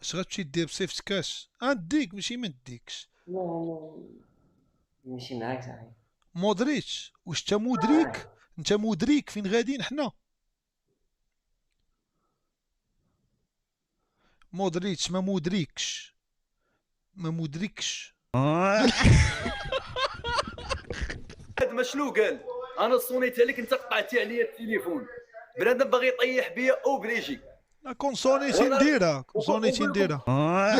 اش غتمشي دير بصيفطكاش؟ غنديك ماشي ما نديكش. لا نمشي معاك صاحبي. مودريتش واش انت اه مدرك؟ انت مدرك فين غاديين حنا؟ مودريتش ما مدركش، ما مدركش. ما شنو قال؟ انا صونيت عليك انت قطعتي عليا التليفون. بنادم باغي يطيح بيا او بليجي. لا كونسونيتي وانا نديرها، كونسونيتي ونقول لكم نديرها.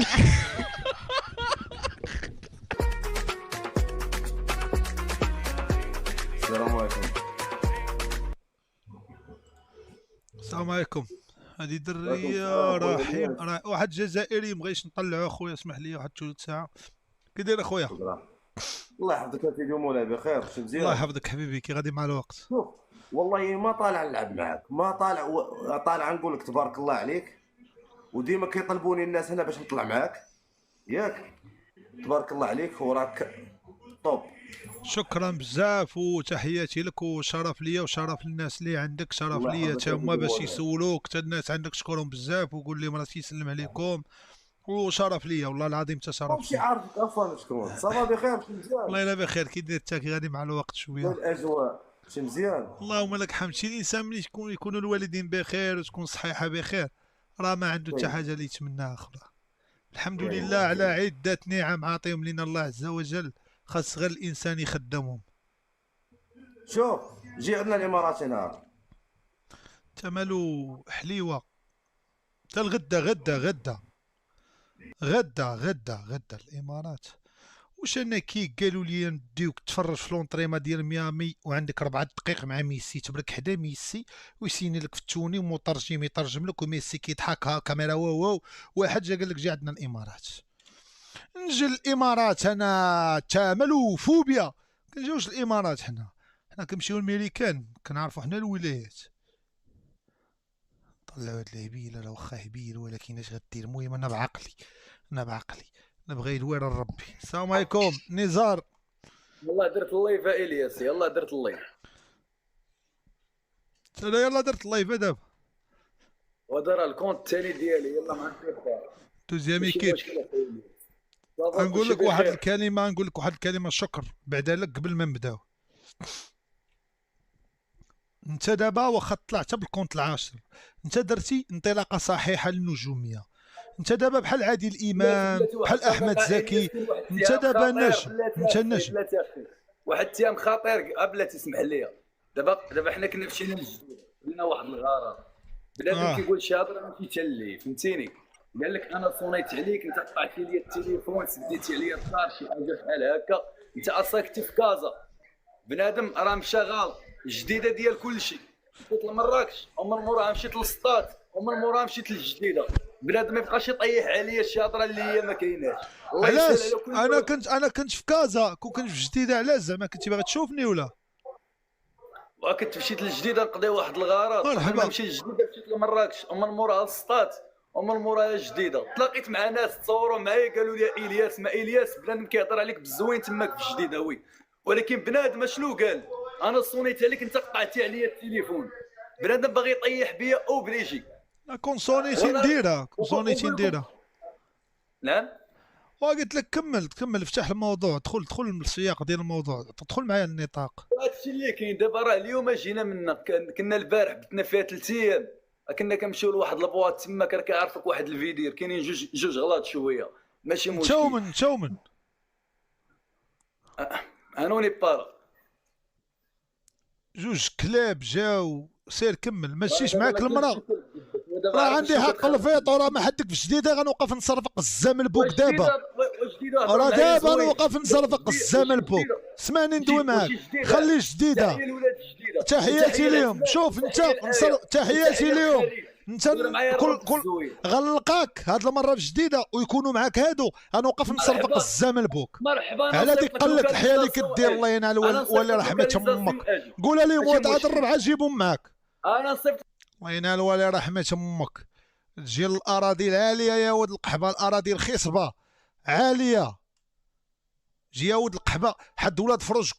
السلام عليكم. السلام عليكم. هذه وعليكم درية السلام خويا رحيم، الياس. راه واحد جزائري مبغيش نطلعو اخويا، اسمح لي واحد ثلث ساعة. كي داير اخويا؟ شكرا. الله يحفظك يا سيدي ومولاي بخير، شي الله مزيان. يحفظك حبيبي، كي غادي مع الوقت. شوف، والله ما طالع نلعب معاك، ما طالع طالع نقول لك تبارك الله عليك، وديما كيطلبوني الناس هنا باش نطلع معاك، ياك؟ تبارك الله عليك وراك طوب. شكرا بزاف وتحياتي لك، وشرف ليا وشرف للناس اللي عندك، شرف الله ليا يحفظك تا يا هما سيدي باش ومولاي. يسولوك، تا الناس عندك شكرهم بزاف وقول لهم راه تيسلم عليكم، وشرف ليا والله العظيم تا شرف ماشي ليا. عارفك اصلا شكون، صافا بخير، شي والله مزيان. الا بخير، كي داير تا كي غادي مع الوقت شويه. والاجواء شي مزيان. اللهم لك حمد. شي الانسان ملي يكونوا الوالدين بخير وتكون صحيحه بخير، راه ما عنده حتى وي حاجه اللي يتمناها اخرى. الحمد وي لله وي على وي. عده نعم عاطيهم لنا الله عز وجل، خاص غير الانسان يخدمهم. شوف، جي عندنا الامارات هنا. تمالو حليوه، تا الغدا غدا الامارات. واش انا كي قالوا لي نديوك تفرج في لونطريما ديال ميامي وعندك 4 دقائق مع ميسي، تبرك حدا ميسي ويسيني لك في التوني ومترجم يترجم لك وميسي كيضحك ها كاميرا واو واو. واحد جا قال لك جي عندنا الامارات، نجي الامارات انا تامل فوبيا، كنجيوش الامارات حنا كنمشيو الميريكان، كنعرفو حنا الولايات. طلعوا هاد الهبيله، راه واخا هبيل ولكن اش غدير؟ المهم انا بعقلي، انا بعقلي نبغي يدوير ربي. السلام عليكم نزار. والله درت اللايف يا الياس، يلا درت اللايف. انا يلا درت اللايف دابا. ودار الكونت الثاني ديالي، يلا مع الخير. دوزيام ماشي كيب. مشكل اخويا. صافا نقول كلشي لك واحد بخير. الكلمه، نقول لك واحد الكلمه شكر بعدا لك قبل ما نبداو. انت دابا واخا طلعت بالكونت العاشر، انت درتي انطلاقه صحيحه للنجوميه. انت دابا بحال عادل امام، بلاتي واحد بحال احمد الصديقه الياس، زكي، كاين واحد انت التيام دابا خطير. نجم، بلاتي انت اخي، نجم. بلاتي اخي، واحد التيام خطير. بلاتي اسمح لي. دابا حنا كنا مشينا للجزيره، لنا واحد الغرض. بنادم اه كيقول شي هضره ماشي تالي، فهمتيني؟ قال لك انا صونيت عليك، انت قطعتي لي التليفون، سديتي عليا الدار، شي حاجه بحال هكا. انت اصلا كنتي في كازا. بنادم راه مشى غلط، الجديده ديال كل شيء. مشيت لمراكش ومن موراها مشيت للسطات ومن موراها مشيت للجديده. بنادم ما يبقاش يطيح عليا شي هضره اللي هي ما كايناش. الله يسهل علاش؟ على كل انا كنت في كازا، كنت في جديده، علاش زعما كنتي باغي تشوفني ولا؟ وكنت مشيت للجديده نقضي واحد الغرض، قبل ما مرحبا. نمشي للجديده مشيت لمراكش ومن موراها للسطات ومن موراها الجديده. تلاقيت مع ناس تصوروا معايا قالوا لي الياس، ما الياس بنادم كيهضر عليك بالزوين تماك في الجديده وي. ولكن بنادم شنو قال؟ انا صونيت عليك، انت قطعتي عليا التليفون. بنادم باغي يطيح بيا او بليجي. لا كونسونيتي وانا نديرها، كونسونيتي ونقول لكم نديرها. نعم. وقلت لك كمل افتح الموضوع، دخل للسياق ديال الموضوع، تدخل معايا النطاق. هادشي اللي كاين دابا. راه اليوم جينا منا، كنا البارح بتنا فيها 3 ايام. كنا كنمشيو لواحد البواط تما، كان كيعرفك واحد الفيدير، كاينين جوج غلاط شويه، ماشي مشكل. نتشاومن انوني بارا. جوج كلاب جاو، سير كمل، ماشيش دابا ما معاك كاينش المرا. شي كذب. ودابا راه عرفت عندي شنو حق كتخرب. الفيطو، راه ما حدك في جديده غنوقف نصرفق الزام البوك دابا. وجديده، وجديده هضروا راه معايا دابا زوين. نوقف نصرفق الزام وشي البوك، جديده، سمعني ندوي معاك. وشي جديده. خلي جديده. تحيه لولاد الجديده، تحياتي وتحيه ليهم. لعثمان، شوف انت وتحيه لآية، تحياتي وتحيه ليهم. لخالد. انت دير معايا كل الرد الزوين. غنلقاك هاد المره في جديده ويكونوا معاك هادو، غنوقف نصرفق مرحبا. الزام البوك. مرحبا. انا على نصيفط ديك لك قلة الحياه اللي لوكاليزاسيون كدير، الله اجي. ينال انا نصيفط ولي لك رحمة امك. لوكاليزاسيون اجي. قولها لي ماشي ودعة مشكل. الربعه جيبهم معاك. انا نصيفط. الله ينال ولي رحمة امك. تجي الاراضي العاليه يا ولد القحبه، الاراضي الخصبه عاليه. جي يا ولد القحبه، حد ولاد فروج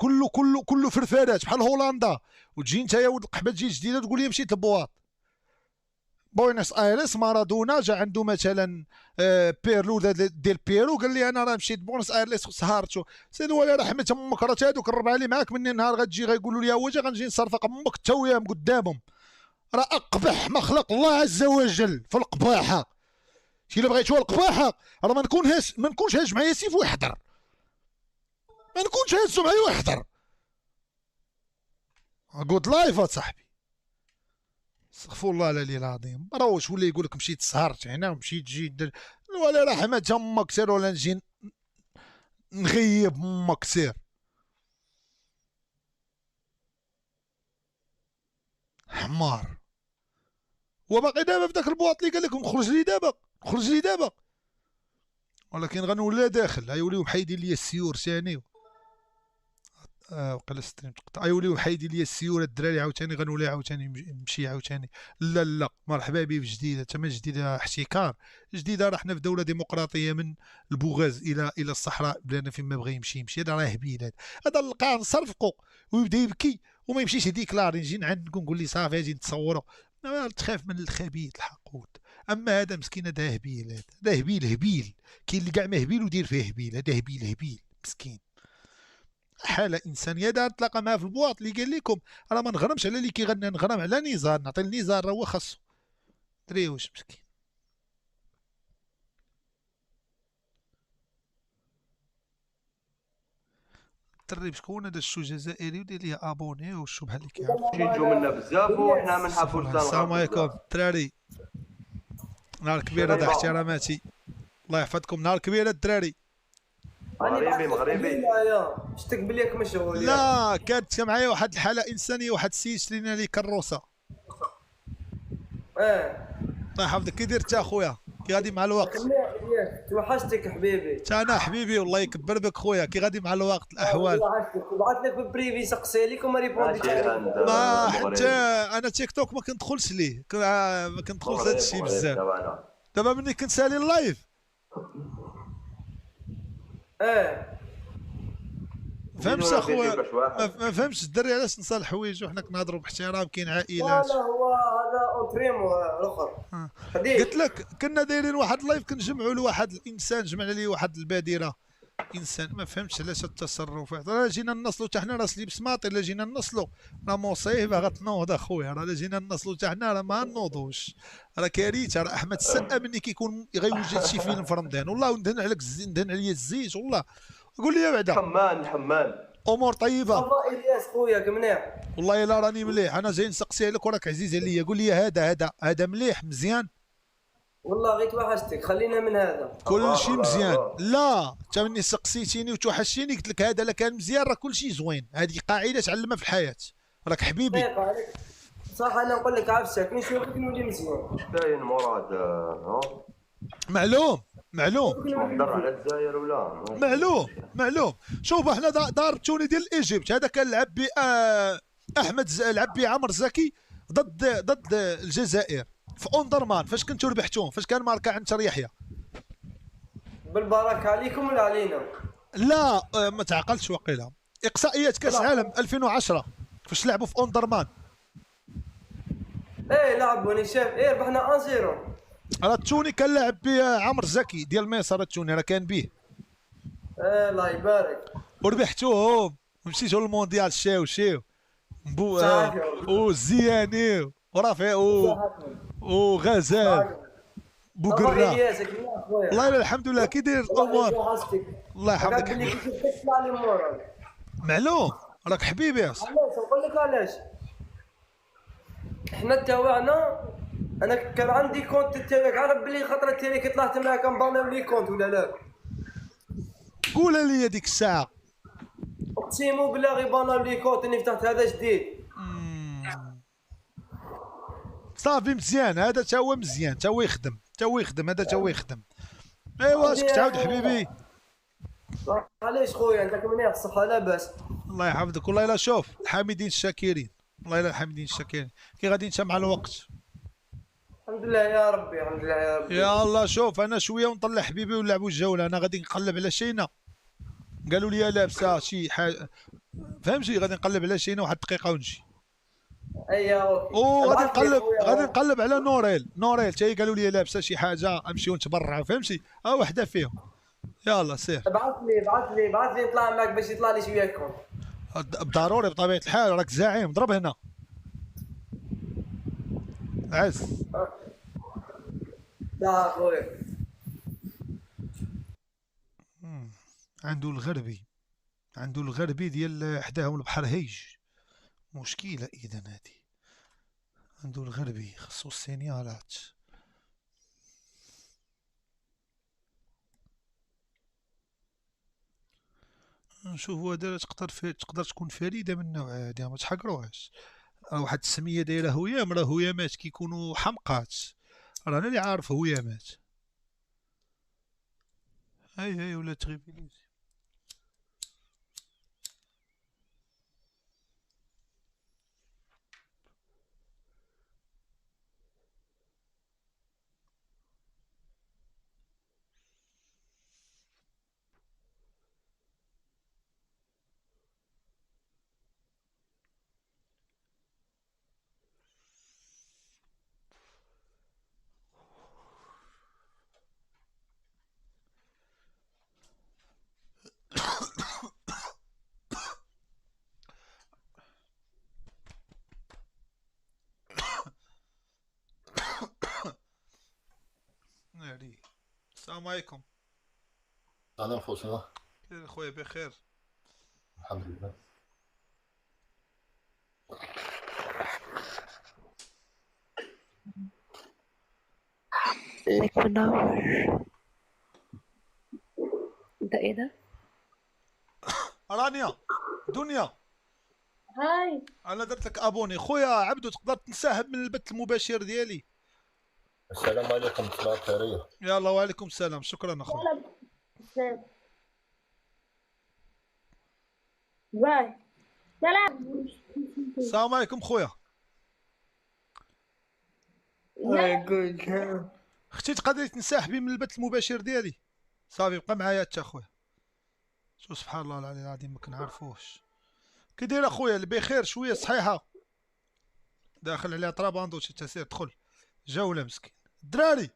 كله فرفارات بحال هولندا، وتجي انت يا ولد القحبه تجي جديده تقول لي مشيت لبواط. بوينس ايرس مارادونا جا عنده مثلا بيرلو ديال بيرو قال لي انا راه مشيت بوينس ايرس وسهرت سيدي ولا رحمة امك راه هادوك الربعه اللي معاك مني نهار غتجي غيقولوا لي واجا غنجي نصرفق امك تا وياهم قدامهم. راه اقبح ما خلق الله عز وجل في القباحه. شي الا بغيتو القباحه راه ما نكونش هاج معايا سيف ويحضر، ما نكونش هازو معايا ويحضر. جود لايف اصاحبي، استغفر الله العلي العظيم. راه واش ولا يقول لك مشيت سهرت هنا ومشيت جيت ولا رحمة امك سير ولا نجي نغيب امك سير. حمار. وباقي دابا في داك البواط اللي قال لكم خرج لي دابا، خرج لي دابا، ولكن غنولي داخل غيوليو محايدين ليا السيور ثاني. وقيلا ستريم تقطع يوليو محايدين ليا السيور الدراري عاوتاني غنولي عاوتاني نمشي عاوتاني. لا لا مرحبا بي بجديده تما جديده احتكار جديده. راه حنا في دوله ديمقراطيه من البوغاز الى الصحراء بلانا فين ما بغى يمشي. هذا راه هبيل. هذا نلقاه نصرفقو ويبدا يبكي وما يمشيش يديكلاري نجي نعندكم نقول لي صافي اجي نتصوروا. تخاف من الخبيث الحقود. اما هذا مسكين هذا هبيل، هذا هبيل كاين اللي كاع ما هبيل ودير فيه هبيل. هذا هبيل مسكين. حاله انسانيه دار تلاقى معاه في البواط اللي قال لكم راه ما نغرمش على اللي كيغنى، نغرم على نزار، نعطي النزار راه هو خاصو. دري واش مسكين. دري شكون هذا الشو جزائري ودير ليه ابوني وشو بحال اللي كيعرف. يجوا منا بزاف وحنا ما نحبوش. السلام عليكم الدراري، نهار كبير هذا احتراماتي، الله يحفظكم. نهار كبير الدراري. مغربي شتك بليك مشغول. لا كانت معايا واحد الحاله انسانيه، واحد السيد شرينا لي كروسه. الله يحفظك. كي دير تا خويا؟ كي غادي مع الوقت؟ توحشتك حبيبي. انا حبيبي والله يكبر بك خويا. كي غادي مع الوقت الاحوال؟ بعث لك بالبريفي سقسي لك وما ريبونديش. ما حتى انا تيك توك ما كندخلش ليه، ما كندخلش هذا الشيء بزاف. دابا ملي كنسالي اللايف فهمتش اخويا، ما فهمتش الدري علاش نسى الحوايج وحنا كنهضروا باحترام. كاين عائلات. لا هو هذا اونتريمو الاخر. قلت لك كنا دايرين واحد اللايف كنجمعوا لواحد الانسان، جمعنا ليه واحد البادره انسان. ما فهمتش علاش التصرف. راه جينا نصلوا حتى حنا راس لي بسماطي. الا جينا نصلوا راه مصيبه غتنوض اخويا. راه جينا نصلوا حتى حنا راه ما نوضوش. راه كارثه. راه احمد السقا مني كيكون غيوجد شي فيلم في رمضان والله وندهن عليك ندهن عليا الزيت والله. قول لي بعدا حمان امور طيبه. صافا الياس خويا مليح والله الا راني مليح. انا جاي نسقسي عليك وراك عزيز عليا. قول لي هذا مليح مزيان. والله غير توحشتك خلينا من هذا. كل شيء مزيان. لا انت مني سقسيتيني وتوحشتيني قلت لك هذا لا كان مزيان راه كل شيء زوين. هذه قاعده تعلمها في الحياه. راك حبيبي. صح انا نقول لك عفسك نشوفك نولي مزيان. كاين مراد معلوم نهضر على الجزائر ولا معلوم. شوف احنا دار التوني ديال ايجيبت هذا كان لعب ب احمد لعب ب عمر زكي ضد الجزائر في اوندرمان. فاش كنتو ربحتوهم؟ فاش كان ماركا عند يحيى؟ بالبركه عليكم ولا علينا؟ لا ما تعقلتش وقيلا. اقصائيات كاس العالم 2010 فاش لعبوا في اوندرمان. لعبوا انا شاف ربحنا 1-0. راه التوني كان لاعب بعمر زكي ديال مصر. التوني راه كان به. الله يبارك. وربحتوهم ومشيتوا للمونديال. شاو وزياني ورافع وغزال بوقرا. والله الحمد لله. كي داير الامور؟ الله يحفظك. معلوم راك حبيبي. علاش نقول لك علاش حنا تاوعنا. انا كان عندي كونت تاعك عارف بلي خطره تاعي طلعت معاك نبانيو لي كونت ولا لا؟ قولها لي ديك الساعه. اقسم بالله غير بانيو لي كونت اني فتحت هذا جديد. صافي مزيان. هذا تا هو مزيان. تا هو يخدم هذا تا هو يخدم. ايوا اش كتعاود حبيبي؟ علاش خويا انت مليح الصحه لاباس؟ الله يحفظك. والله الا شوف الحامدين الشاكرين. والله الا الحامدين الشاكرين. كي غادي انت مع الوقت؟ الحمد لله يا ربي الحمد لله يا ربي. يا الله شوف انا شويه ونطلع حبيبي ونلعبوا الجوله. انا غادي نقلب على شينا قالوا لي لابسه شي حاجه فهمتي. غادي نقلب على شينا واحد الدقيقه ونجي. ايا اوكي. وغادي ابعث لي نقلب خويا. غادي نقلب على نوريل حتى هي قالوا لي لابسه شي حاجه نمشيو نتبرعوا فهمتي وحده فيهم. يلا سير ابعث لي نطلع معك باش يطلع لي شويه كونت. ضروري بطبيعه الحال راك زعيم. ضرب هنا عز. لا خويا عنده الغربي ديال حداهم البحر هيج مشكله. اذا هادي عنده الغربي خصو السينيالات. نشوفوا هذا تقدر تكون فريده من النوع هذا ما تحقروهاش. راه واحد السميه دايره هيام. راه هيامات كيكونوا حمقات. رانا اللي عارف هيامات. هاي ولا تغيبيليزي. ناري. السلام عليكم. أهلا خويا. كيف خويا؟ بخير الحمد لله. لك منور. ده ايه ده؟ رانيا دنيا هاي انا درت لك ابوني. خويا عبدو تقدر تنسحب من البث المباشر ديالي؟ السلام عليكم صباح الخيرية. يلا وعليكم السلام. شكرا اخويا. باي سلام. السلام عليكم خويا. اختي تقدري تنسحبي من البث المباشر ديالي؟ صافي بقى معايا حتى خويا. شو سبحان الله العلي العظيم ما كنعرفوش. كي داير اخويا؟ بخير شويه صحيحه. داخل عليها طراباندو حتى سير دخل جوله مسكين. الدراري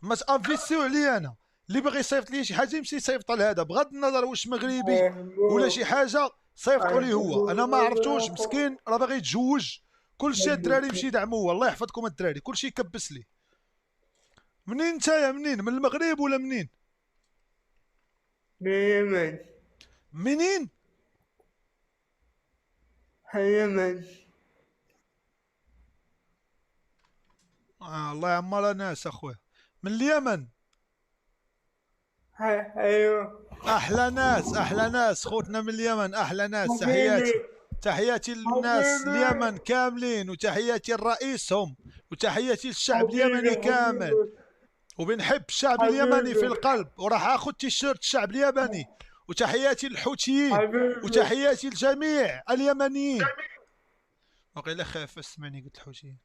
ما تانفيستيو عليا انا. اللي باغي يصيفط لي شي حاجه يمشي يصيفط لهذا بغض النظر واش مغربي ولا شي حاجه. صيفطوا ليه هو. انا ما عرفتوش مسكين راه باغي يتزوج. كلشي الدراري يمشي يدعموه. الله يحفظكم الدراري كلشي يكبس ليه. منين نتايا؟ منين؟ من المغرب ولا منين؟ من اليمن. منين؟ اليمن. الله يعمر ناس اخويا. من اليمن. ايوه. احلى ناس خوتنا من اليمن. احلى ناس. تحياتي للناس اليمن كاملين وتحياتي لرئيسهم وتحياتي للشعب اليمني كامل. وبنحب الشعب اليمني في القلب وراح اخذ تيشيرت الشعب اليمني. وتحياتي للحوثيين وتحياتي لجميع اليمنيين. وقيلا خاف اسمعني قلت الحوثيين.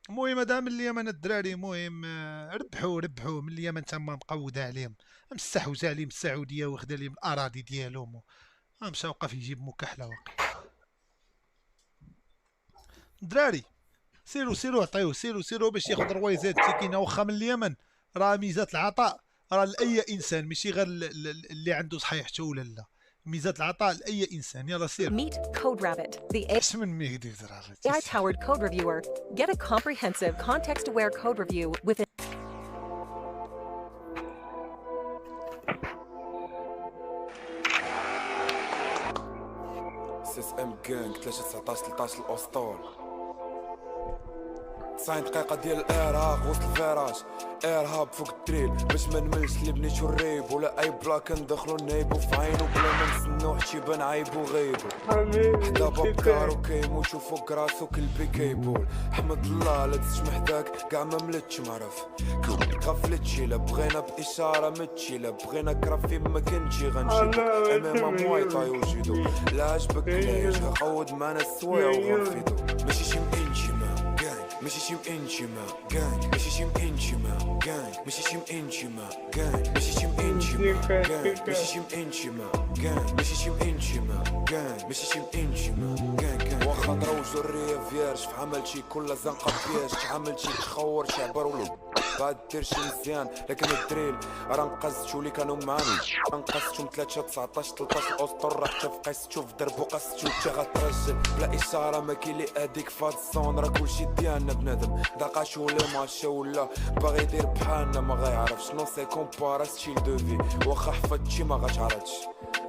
المهم هذا من اليمن الدراري. المهم ربحوا من اليمن تما مقوده عليهم. مستحوذه عليهم السعوديه واخده لهم الاراضي ديالهم. مشى وقف يجيب مكحله واقع. الدراري سيروا عطيوه. سيروا باش ياخذ رويزات مسكينه. واخا من اليمن راه ميزات العطاء راه لاي انسان ماشي غير اللي عنده صحيحته ولا لا. ميزات العطاء لاي انسان. يلا سير. Meet CodeRabbit, the AI-powered code reviewer. Get a comprehensive, context-aware code review with سيس ام جانج 319 13 الاسطول. 90 دقيقة ديال الارهاق وسط الفراش. ارهاب فوق الدريل باش ما نملش اللي بنيتو الريب ولا اي بلاك ندخلو نايبو في عينو بلا ما نستناو حتى يبان عيبو غيبو. حدا بكارو كيموتو فوق راسو كلبي كيبول. حمد الله لا تسمح حداك كاع ما ملتش معرف. غفلتشي لا بغينا باشاره متشي لا بغينا كرافي ما كنتي غنجيبو. امام مواي طايو جيدو لا عجبك ليش غقود معنا السوايع وغنفيدو. ماشي شي مئين شي ما ماشي شي مانشيما كان ماشي شي مانشيما كان ماشي شي مانشيما كان ماشي شي مانشيما كان ماشي شي مانشيما كان ماشي شي مانشيما كان ماشي شي مانشيما كان واخا دروج الريه فيرج في عملتي كل زنقه فياش عملتي تخور شعبر ولو بعد دير شي مزيان لكن الدريل راه نقزتو اللي كانوا معاني نقزتهم 3 19 13 اسطر حتى في قيس تشوف درب وقصتو انت غترجل بلا اشاره ما كاين لي اديك فهاد الزون راه كلشي ديالنا بنادم داقاش ولا ماشا ولا باغي يدير بحالنا ما غيعرفش نو سي كومبارا ستيل دو في واخا حفظتي ما غتعرفش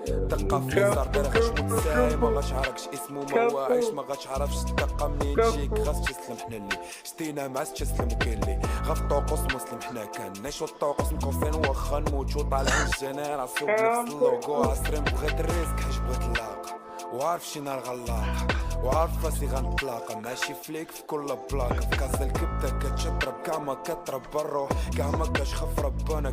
دقه في الزار داير غاش متساي ما غتعرفش اسمو ما واعيش ما غتعرفش الدقه منين تجيك غاس تسلم حنا اللي شتينا مع تسلم وكاين اللي غفطوقس مسلم حنا كان نعيشو الطوقس مكوفين واخا نموتو طالعين الجينيراسيون بنفس اللوغو عصرين بغيت الريسك حيت بغيت اللاقه وعارف شي نهار غنلاقى وعارف راسي غنتلاقى مع شي فليك في كل بلاكه في كاس الكبده كتشطرب كاع ما كترب الروح كاع ما كتخاف ربنا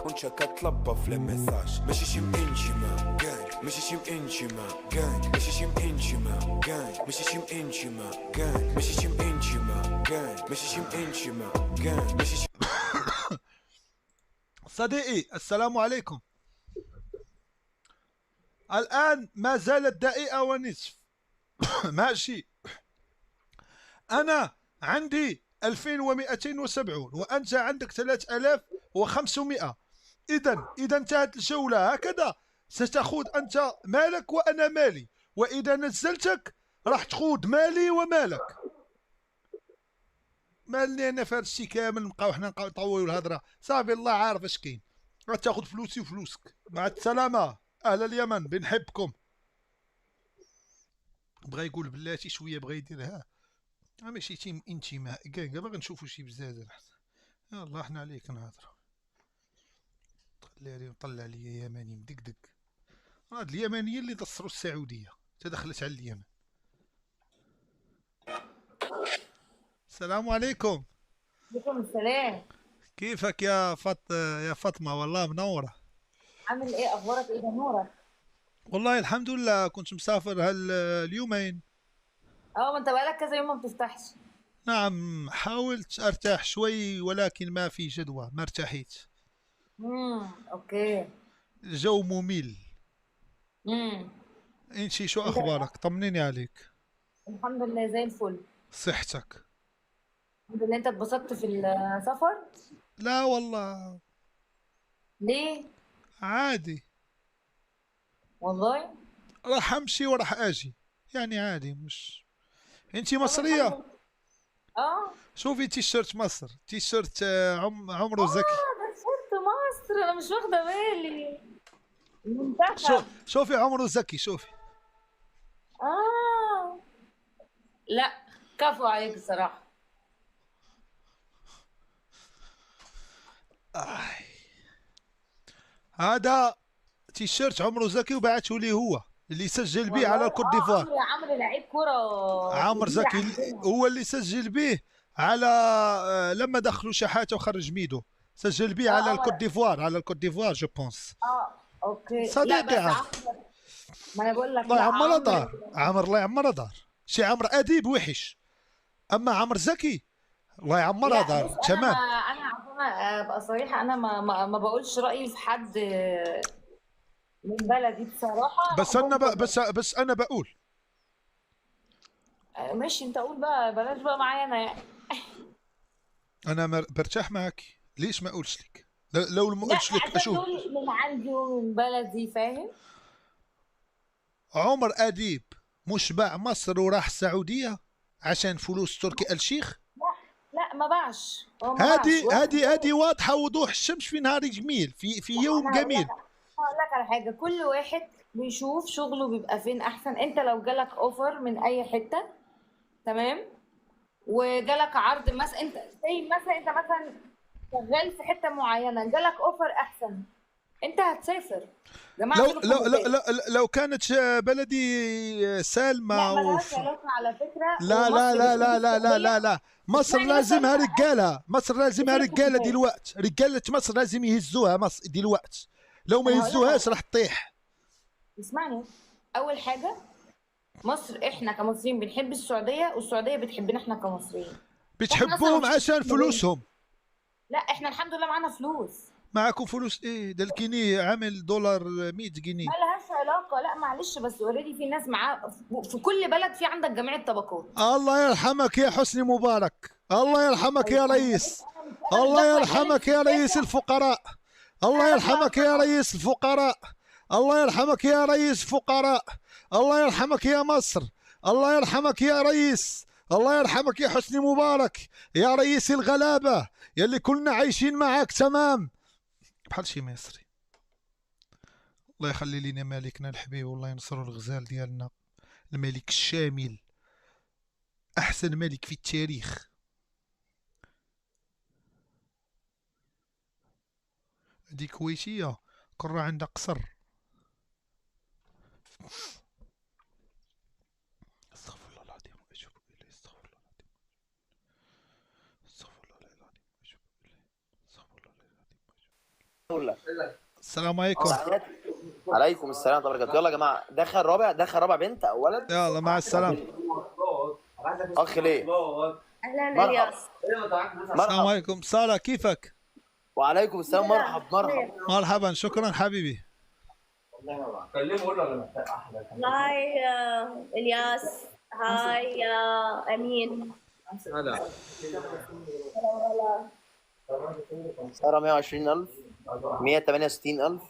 كنت كتلبى في لي ميساج ماشي شي مانشيما كان ماشي شي مانشيما كان ماشي شي مانشيما كان ماشي شي مانشيما كان ماشي شي مانشيما كان ماشي شي مانشيما كان ماشي شي صديقي السلام عليكم. الآن ما زالت دقيقة ونصف. ماشي، أنا عندي 2270 وأنت عندك 3500. إذا انتهت الجولة هكذا ستأخذ أنت مالك وأنا مالي، وإذا نزلتك راح تأخذ مالي ومالك. مالني أنا في هذا الشيء كامل نبقاو حنا نطولوا الهضرة، صافي الله عارف اش كاين. غتاخذ فلوسي وفلوسك. مع السلامة أهل اليمن بنحبكم. بغا يقول بلاتي شويه بغا يديرها ماشي تيم انتماء كاع باغي نشوفوا شي بزاز. يلاه حنا عليك نهضروا. طلع لي يماني مدقدق. هاد اليمانيه اللي تصروا السعوديه تدخلت على اليمن. السلام عليكم. عليكم السلام. كيفك يا فاطمه؟ والله منوره. عامل ايه؟ اخبارك ايه نورك؟ والله الحمد لله، كنت مسافر اليومين. ما انت بقالك كذا يوم ما بتفتحش. نعم، حاولت ارتاح شوي ولكن ما في جدوى، ما ارتحيت. اوكي. الجو ممل. انتي شو اخبارك؟ طمنيني عليك. الحمد لله زي الفل. صحتك؟ الحمد لله. انت اتبسطت في السفر؟ لا والله. ليه؟ عادي والله. راح امشي وراح اجي، يعني عادي. مش انتي مصرية؟ شوفي تيشيرت مصر، تيشيرت عمرو زكي. ده تيشيرت مصر، انا مش واخده بالي. المنتخب. شوفي عمرو زكي، شوفي. لا كفو عليك الصراحه. هذا تيشيرت عمرو زكي وبعته لي هو اللي سجل به على الكوت ديفوار. عمرو لعيب كره. عمرو زكي هو اللي سجل به على لما دخلوا شحاته وخرج ميدو، سجل به على الكوت ديفوار، على الكوت ديفوار جو بونس. اوكي. صديقي ما انا بقول لك الله يعمر دار. عمر الله يعمر دار. شي عمر اديب وحش، اما عمر زكي الله يعمرها دار تمام. انا ابقى صريحه، انا ما بقولش رايي في حد من بلدي بصراحه. بس انا بقول. ماشي انت قول بقى، بلاش بقى معايا انا يعني. انا برتاح معك، ليش ما اقولش لك؟ لو ما قلتش لك اشوف. من عندي ومن بلدي، فاهم؟ عمر اديب مش باع مصر وراح السعوديه عشان فلوس تركي آل شيخ؟ لا ما باعش. هذه واضحه وضوح الشمس في نهار جميل، في يوم جميل. هقول لك على حاجه، كل واحد بيشوف شغله بيبقى فين احسن. انت لو جالك اوفر من اي حته تمام، وجالك عرض مثلا، انت انت مثلا شغال في حته معينه، جالك اوفر احسن، انت هتسافر. لو كانت بلدي سالمه لا ملهاش علاقه على فكره. لا لا لا لا لا لا لا لا مصر لازمها رجاله، مصر لازمها رجاله دلوقت. رجاله مصر لازم يهزوها مصر دلوقت، لو ما يهزوهاش راح تطيح. اسمعني، اول حاجه مصر، احنا كمصريين بنحب السعوديه والسعوديه بتحبنا احنا كمصريين. بتحبوهم أصلاً عشان فلوسهم. لا احنا الحمد لله معانا فلوس. معكم فلوس ايه؟ ده الكيني عامل دولار 100 جنيه. ما لهاش علاقه، لا معلش، بس اوريدي في ناس معاه في كل بلد، في عندك جميع الطبقات. الله يرحمك يا حسني مبارك، الله يرحمك يا رئيس، الله يرحمك يا رئيس الفقراء، الله يرحمك يا رئيس الفقراء، الله يرحمك يا رئيس فقراء، الله يرحمك يا مصر، الله يرحمك يا رئيس، الله يرحمك يا حسني مبارك، يا رئيس الغلابة يلي كلنا عايشين معاك تمام بحال شي مصري. الله يخلي لنا مالكنا الحبيب، والله ينصروا الغزال ديالنا، الملك الشامل، أحسن ملك في التاريخ. هادي كويتية كرة عندها قصر. استغفر الله العظيم وأتوب إليه، استغفر الله العظيم، استغفر الله العظيم وأتوب إليه، استغفر الله العظيم. السلام عليكم. عليكم السلام ورحمة الله وبركاته. يلا يا جماعة، دخل رابع بنت أو ولد. يلا مع السلامة. أخ ليه؟ اهلا الياس. السلام عليكم سارة، كيفك؟ وعليكم السلام. مرحبا. مرحبا، شكرا حبيبي. هاي الياس. هاي امين. سارة 120,000، 168,000.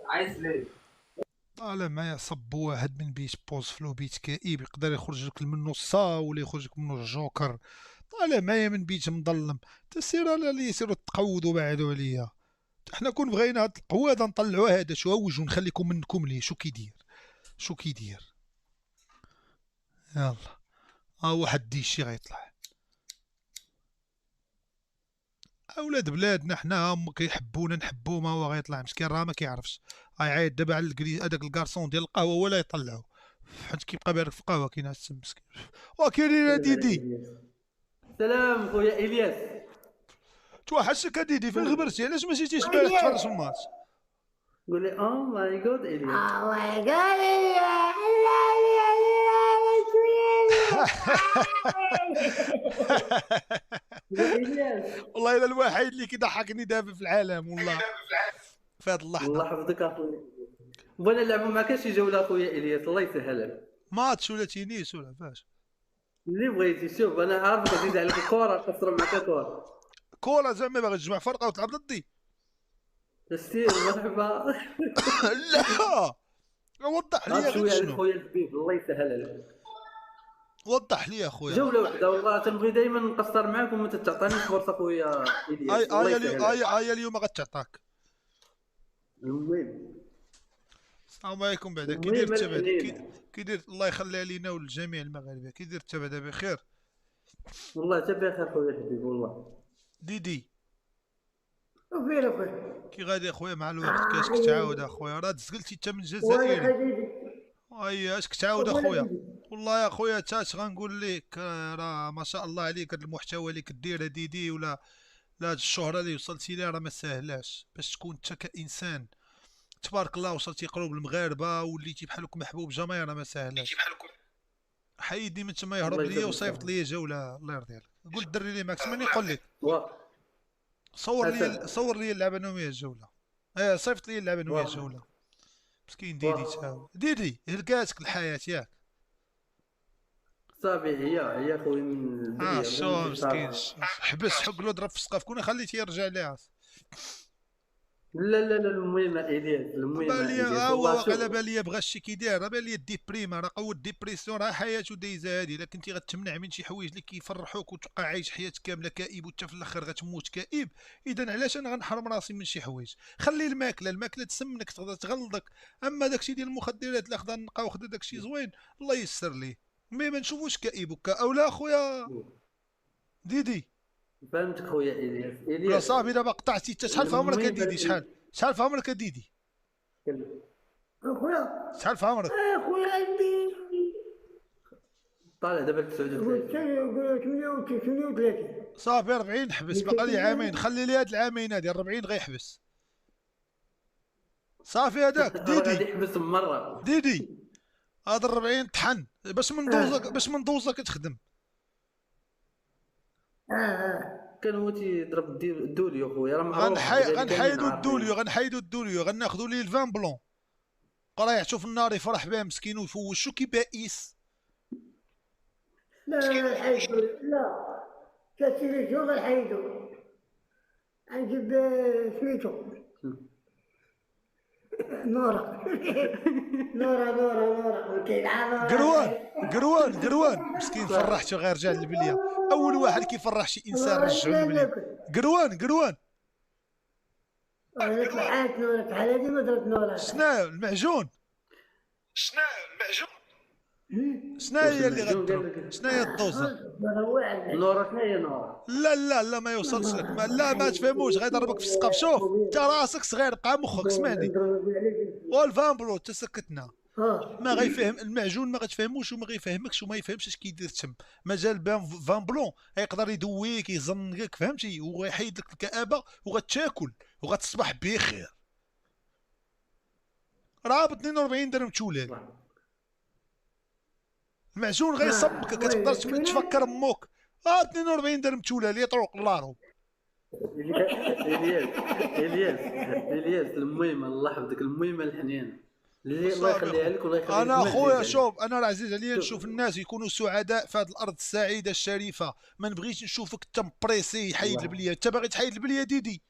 عايز ليه؟ طالع معايا صب واحد من بيت بوز فلو بيت كئيب، يقدر يخرج لك منه الصا ولا يخرج لك منه الجوكر. طالع معايا من بيت مظلم، تسير اللي يسيروا تقودوا بعدوا عليا. احنا كون بغينا هاد القواد نطلعوا هذا شواوج ونخليكم منكم ليه. شو كيدير؟ شو كيدير؟ يلا واحد ديشي غيطلع. اولاد بلادنا حنا هم كيحبونا نحبوه، ما هو غيطلع مسكين راه ما كيعرفش. غيعيط دابا على هذاك الكارسون ديال القهوه ولا يطلعو، حيت كيبقى بارك في القهوه كينعس مسكين. وكاينين ديدي. سلام خويا الياس. توحشك ديدي، فين غبرتي؟ علاش ما جيتيش البارح تفرج في الماتش؟ قول لي او ماي جاد الياس. او ماي جاد والله الا الوحيد اللي كيضحكني دابا في العالم، والله في هاد اللحظه. الله يحفظك اخويا. بغينا نلعبوا معاك شي جوله اخويا الياس، الله يسهلها. ماتش ولا تينيس ولا فاش اللي بغيتي. شوف انا عارفك نزيد عليك الكره، نقصر معاك كوره زعما باغي تجمع فرقه وتلعب ضدي. سير مرحبا. لا وضح لي غير شويه شنو. خويا الحبيب الله يسهل لك. وضح لي اخويا. جوله واحده والله تنبغي دائما نقصر معاك وما تعطينيش فرصه خويا الياس. اي اليوم غتعطاك. المهم السلام عليكم. بعدا كي داير انت بعدا؟ كي داير؟ الله يخلي علينا ولجميع المغاربه. كي داير انت بعدا؟ بخير والله حتى بخير خويا الحبيب والله. ديدي وفين اخويا؟ كي غادي اخويا مع الوقت؟ كاش كتعاود اخويا؟ راه تزقلتي انت من الجزائر. اي اش كتعاود اخويا؟ والله يا خويا تاش غنقول لك راه ما شاء الله عليك، هذا المحتوى اللي كدير ديدي ولا لا، هاد الشهره اللي وصلتي ليها راه ما ساهلاش باش تكون انت كانسان تبارك الله. وصلتي قلوب المغاربه وليتي بحالك محبوب جميع، راه ما ساهلاش. حيدني من تما يهرب ليا وصيفط ليا جوله، الله يرضي عليك. قول الدري اللي معك سمعني يقول لك صور لي اللعبه انا وياه الجوله. صيفط لي اللعبه انا وياه الجوله. مسكين ديدي تاو ديدي هلكاتك الحياه ياك صافي. هي خويا من البدايه. شو مسكين حبس حقلو ضرب في السقف. كون خليتيه يرجع ليها. لا المهم الياس، المهم بالي هو واقيلا بالي بغى الشي كي داير، بالي الديبريما راه قوه الديبرسيون، راه حياته دايزه هادي. الا كنتي غتمنع من شي حوايج اللي كيفرحوك وتبقى عايش حياتك كامله كئيب وانت في الاخر غتموت كئيب، اذا علاش انا غنحرم راسي من شي حوايج؟ خلي الماكله تسمنك تقدر تغلظك، اما داكشي ديال المخدرات اللي خدا نقا وخدا داكشي زوين الله يسر ليه، مي ما نشوفوش كئيب وكا او لا اخويا ديدي. فهمتك خويا الياس. لا صافي دابا قطعتي. انت شحال في عمرك ديدي؟ شحال في عمرك ديدي؟ خويا شحال في عمرك؟ خويا عندي طالع دابا 38. صافي 40 حبس، باقي لي عامين. خلي لي هاد العامين هادي 40 غيحبس. صافي هذاك ديدي غادي يحبس مره. ديدي هاد 40 طحن باش من دوزه كتخدم. كان هو تيضرب الدوليو خويا راه معروف. غنحيدو الدوليو غناخدو ليه الفان بلون راه يعطو في النار يفرح بها مسكين ويفوشو كي بائس. لا الحيدو لا كاسيلي شوف الحيدو نجيب سميتو نورا قروان مسكين فرحتو غير رجع للبليه. اول واحد كيفرح شي انسان رجعو للبليه. قروان لك نورك على دي مدرت نورك. شنو المعجون؟ شنو هي اللي غدير؟ شنو هي الدوزه؟ نورا شنو هي نورا؟ لا ما يوصلش لك ما تفهموش غيضربك في السقف. شوف انت راسك صغير بقى مخك اسمعني. والفان بلو تسكتنا ما غيفهم المعجون ما غتفهموش وما غيفهمكش وما يفهمش اش كيدير تم. مازال فان بلون يقدر يدويك يزنقك فهمتي وغيحيد لك الكآبه وغتاكل وغتصبح بخير. راه ب 42 درهم تولال. المعجون غيصبك كتقدر تفكر امك. 42 درهم تولال يطرق لارو. الياس المهمه الله يحفظك المهمه الحنينه اللي الله يخليها لك والله يخليك. انا خويا شوف انا راه عزيز عليا نشوف الناس يكونوا سعداء في هذه الارض السعيده الشريفه. ما نبغيش نشوفك انت مبريسي يحيد البليه. انت باغي تحيد البليه ديدي.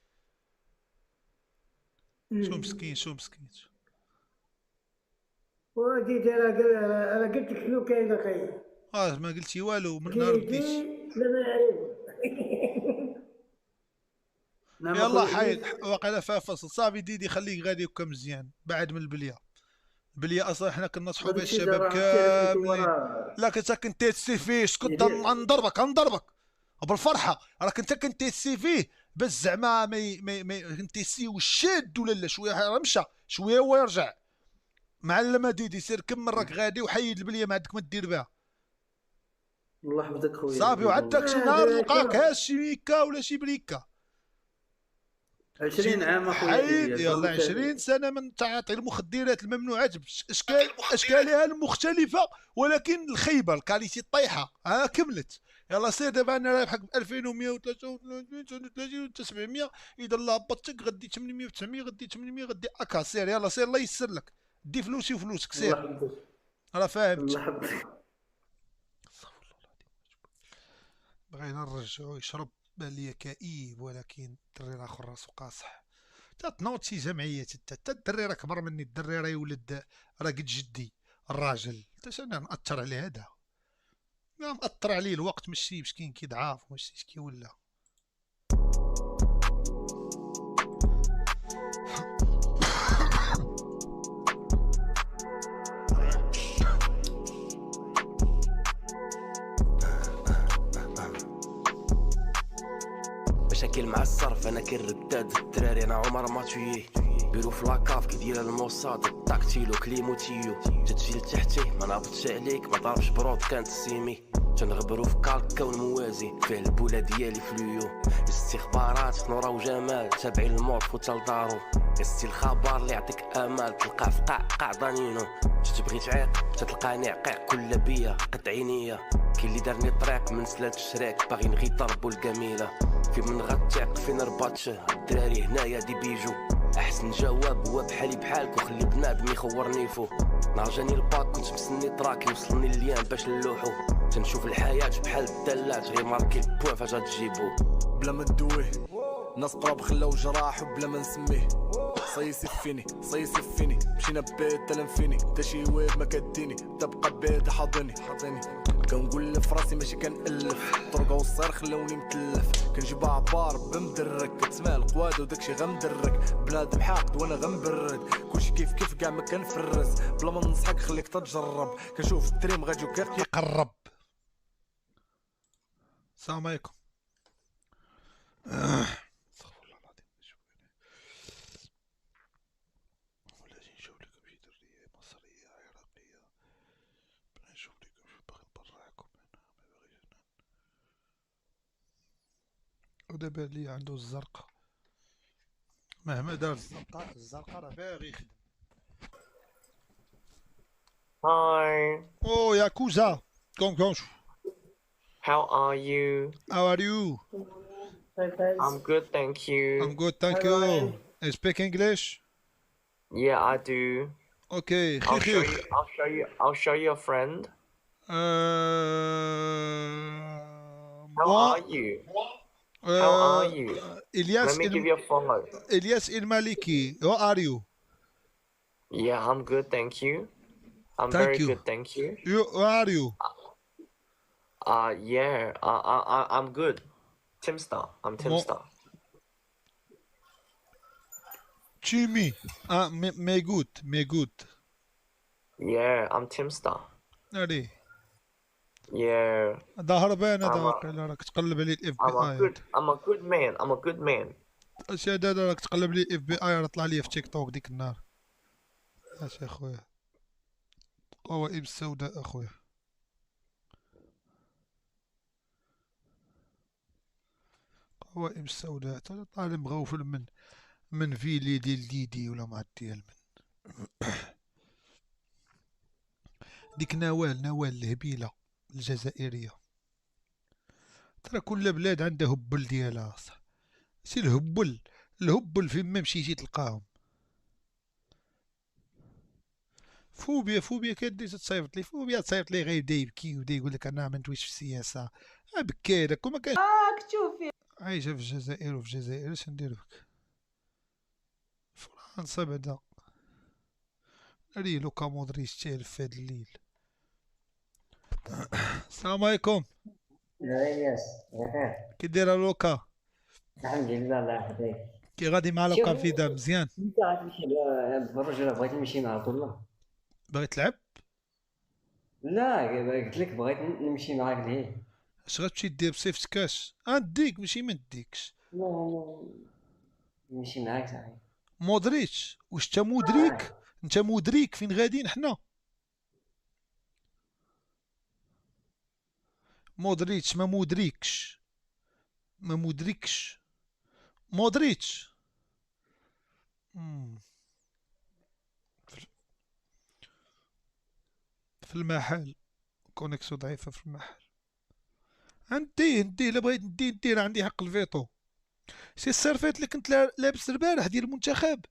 شو مسكين وديت انا قلت لك شنو كاين اخي. ما قلتي والو من نهار بديت. لا ما نعرف. يلا حيد واقيلا فيها فصل صافي ديدي خليك غادي وكا مزيان بعد من البليه اصلا حنا كنصحوا بها الشباب كاملين. لا كنت كنتيسي فيه كنت نضربك بالفرحه راك انت كنتيسي فيه بس زعما ما كنتيسي وشاد ولا لا شويه مشى شويه هو يرجع. معلمه ديدي سير كمل راك غادي وحيد البليه ما عندك ما دير بها. الله يحفظك خويا صافي وعندك شي نهار نلقاك هاز شي ميكا ولا شي بريكا. 20 عام اخويا حيد يلا 20 سنه من تعاطي المخدرات الممنوعات اشكالها المختلفه ولكن الخيبه الكاليتي الطايحه كملت. يلا سير دابا انا رابحك ب 2133 700 اذا الله هبطتك غدي 800 900 غدي 800 غدي اكا سير يلا سير الله يسر لك دي فلوسي وفلوسك سير راه فاهمت. بغينا نرجعو يشرب بان ليا كئيب ولكن الدري الاخر راسو قاصح. تنوض شي جمعيات حتى الدري راه كبر مني. الدري راه يولد راه قد جدي الراجل. انت انا ناثر عليه هذا مأثر عليه الوقت ماشي مسكين كي ضعاف ماشي كي ولا. مشاكل مع الصرف انا كنرداد الدراري انا عمر ما تويي بيرو في لاكاف كيدير الموساد التاكتيل وكليموتيو جاتشي لتحتي ما نابطش عليك ما ضربش برود كانت السيمي تنغبرو في كالكا والموازي فيه البوله ديالي فلويو الاستخبارات نورا وجمال تابعين الموت فوتا لدارو قستي الخبر اللي يعطيك امال تلقاه في قاع ضانينو تبغي تعيق تتلقاني عقيق كل بيا قد عينيا كاين اللي دارني طريق من سلات الشريك باغي نغي ضربو الجميله في من غتعق فين رباطشه الدراري هنايا دي بيجو احسن جواب هو بحالي بحالك وخلي بنادم يخورني فو نهار جاني الباك كنت مستني تراك يوصلني الليان باش نلوحو تنشوف الحياه بحال الدلات غير ماركي البوان فاش غتجيبو بلا ما ندويه ناس قراب خلاو جراح وبلا ما نسميه صيصي فيني مشينا بيت تلنفيني تا شي واد ما كديني تبقى بيت حاضني كنقول لف راسي ماشي كنألف طرقه والصير خلاوني متلف كنجيب عبار بمدرك كتسمع القواد وداكشي غمدرك بنادم حاقد وانا غنبرد كلشي كيف كاع ما كنفرز بلا ما ننصحك خليك تجرب كنشوف التريم غادي يقرب. السلام عليكم. ودابا اللي عنده الزرقاء مهما دار الزرقاء راه باغي يخدم. هاي او يا كوزا كون How are you? How are you? I'm good, thank you. I'm good, thank you. You speak English? Yeah, I do. Okay. I'll show you a friend. How moi, are you? How are you? Ilyas Let me give you a follow. Ilyas El Maliki. How are you? Yeah, I'm good, thank you. I'm Thank very you. good, thank you. How are you? Yeah, I'm good. Timstar. I'm Timstar. Jimmy. Me good. Yeah, I'm Timstar. علي Yeah. هذا هربان هذا واقيلا راك تقلب عليه الاف بي اي. I'm a good man. I'm a good man. اش هذا راك تقلب عليه الاف بي اي راه طلع لي في تيك توك ديك النهار. اش اخويا قوائم السوداء اخويا. قوائم السوداء تا طالب مغوفل من فيلي ديال ديدي ولا ما ديال من ديك نوال الهبيله الجزائريه. ترى كل بلاد عندها هبل ديالها صح. سي الهبل فين ما مشيتي تلقاهم. فوبيا كدي تصيفط لي غير يبدا يبكي ويبدا يقول لك انا ما ندويش في السياسه. بكى هذاك وما كان تشوفي عايشه في الجزائر وفي الجزائر اش ندير بك. فرنسا بعدا ري لوكا مودريتش تالف في هاد الليل. السلام عليكم. الياس بخير. كي داير لوكا؟ الحمد لله الله يحفظك. كي غادي مع لوكا فيدا مزيان؟ انت غتمشي بالرجل بغيت نمشي معاك والله. باغي تلعب؟ لا قلت لك بغيت نمشي معاك لهيه. اش غتمشي دير بصيفط كاش؟ نديك ماشي ما نديكش. لا نمشي معاك صاحبي. مودريتش واش انت مدرك؟ انت مدرك فين غاديين حنا؟ مودريتش ما مدركش مودريتش في المحل كونيكسيو ضعيفه في المحل. نديه الا بغيت نديه راه عندي حق الفيتو. سي الصرفات اللي كنت لابس البارح ديال المنتخب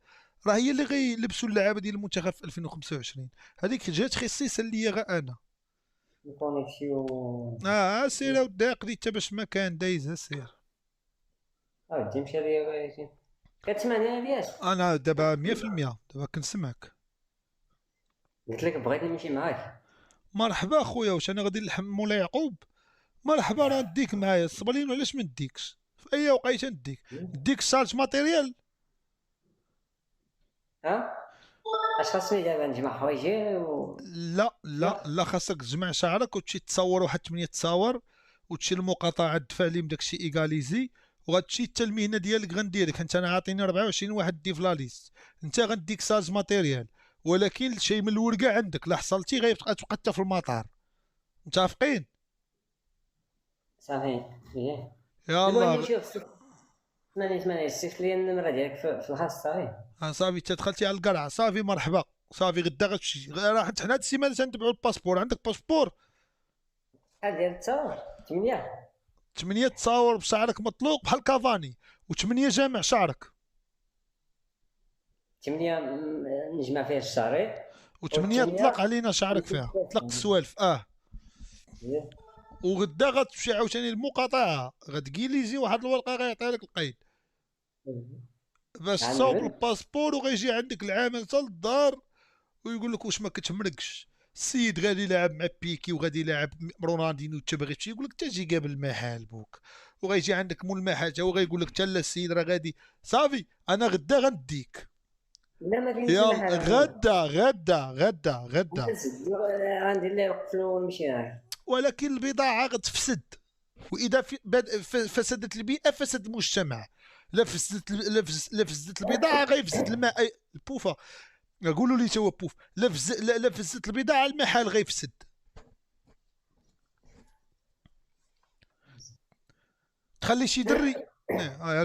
راه هي اللي غيلبسوا اللعابه ديال المنتخب في 2025. هذيك جات خصيصا ليا غا انا. كونيكسيون سير اودي قضي حتى باش ما كان دايزه سير. ودي مشى ليا كتسمعني الياس؟ انا دابا 100% دابا كنسمعك. قلت لك بغيت نمشي معاك. مرحبا خويا. واش انا غادي نلحم مولا يعقوب؟ مرحبا راه نديك معايا الصبلين. وعلاش ما نديكش في اي وقيته؟ نديك الشارج ماتيريال. اش خاصني دابا نجمع حوايجي لا خاصك تجمع شعرك وتمشي تصور واحد 8 تصاور وتمشي للمقاطعه تدفع لهم داكشي ايغاليزي وغتمشي حتى المهنه ديالك غنديرك. انت انا عاطيني 24 واحد دي في لا ليست. انت غنديك ساج ماتيريال ولكن شي من الورقه عندك لا حصلتي غيبقى تبقى حتى في المطار. متفقين؟ صافي يلاه اسمعني صيفط لي النمره ديالك في الخاص صافي. صافي انت دخلتي على القرعه صافي مرحبا صافي غدا غتمشي. راه حنا هاد السيمانه تنتبعوا الباسبور. عندك باسبور؟ شحال ديال التصاور؟ 8 تصاور بشعرك مطلوق بحال كافاني و8 جامع شعرك. 8 نجمع فيها الشعري و8 طلق علينا شعرك فيها طلق السوالف. وغدا غتمشي عاوتاني للمقاطعه غتكيليزي واحد الورقه غيعطيها لك القيد باش تصاوب الباسبور وغيجي عندك العامل حتى للدار ويقول لك واش ما كتمرقش السيد غادي يلعب مع بيكي وغادي يلعب رونالدينو انت باغي تمشي يقول لك حتى جي قابل المحل بوك وغيجي عندك مول المحل حتى هو غيقول لك حتى لا السيد راه غادي صافي انا غدا غنديك. يلا غدا غندير ليه وقفلو ونمشي معاه. ولكن البضاعه غتفسد واذا فسدت البيئه فسد المجتمع. لا فسدت البضاعه غيفسد الماء البوفه. قولوا لي توا بوف. لا فسدت البضاعه المحل غيفسد. تخلي شي دري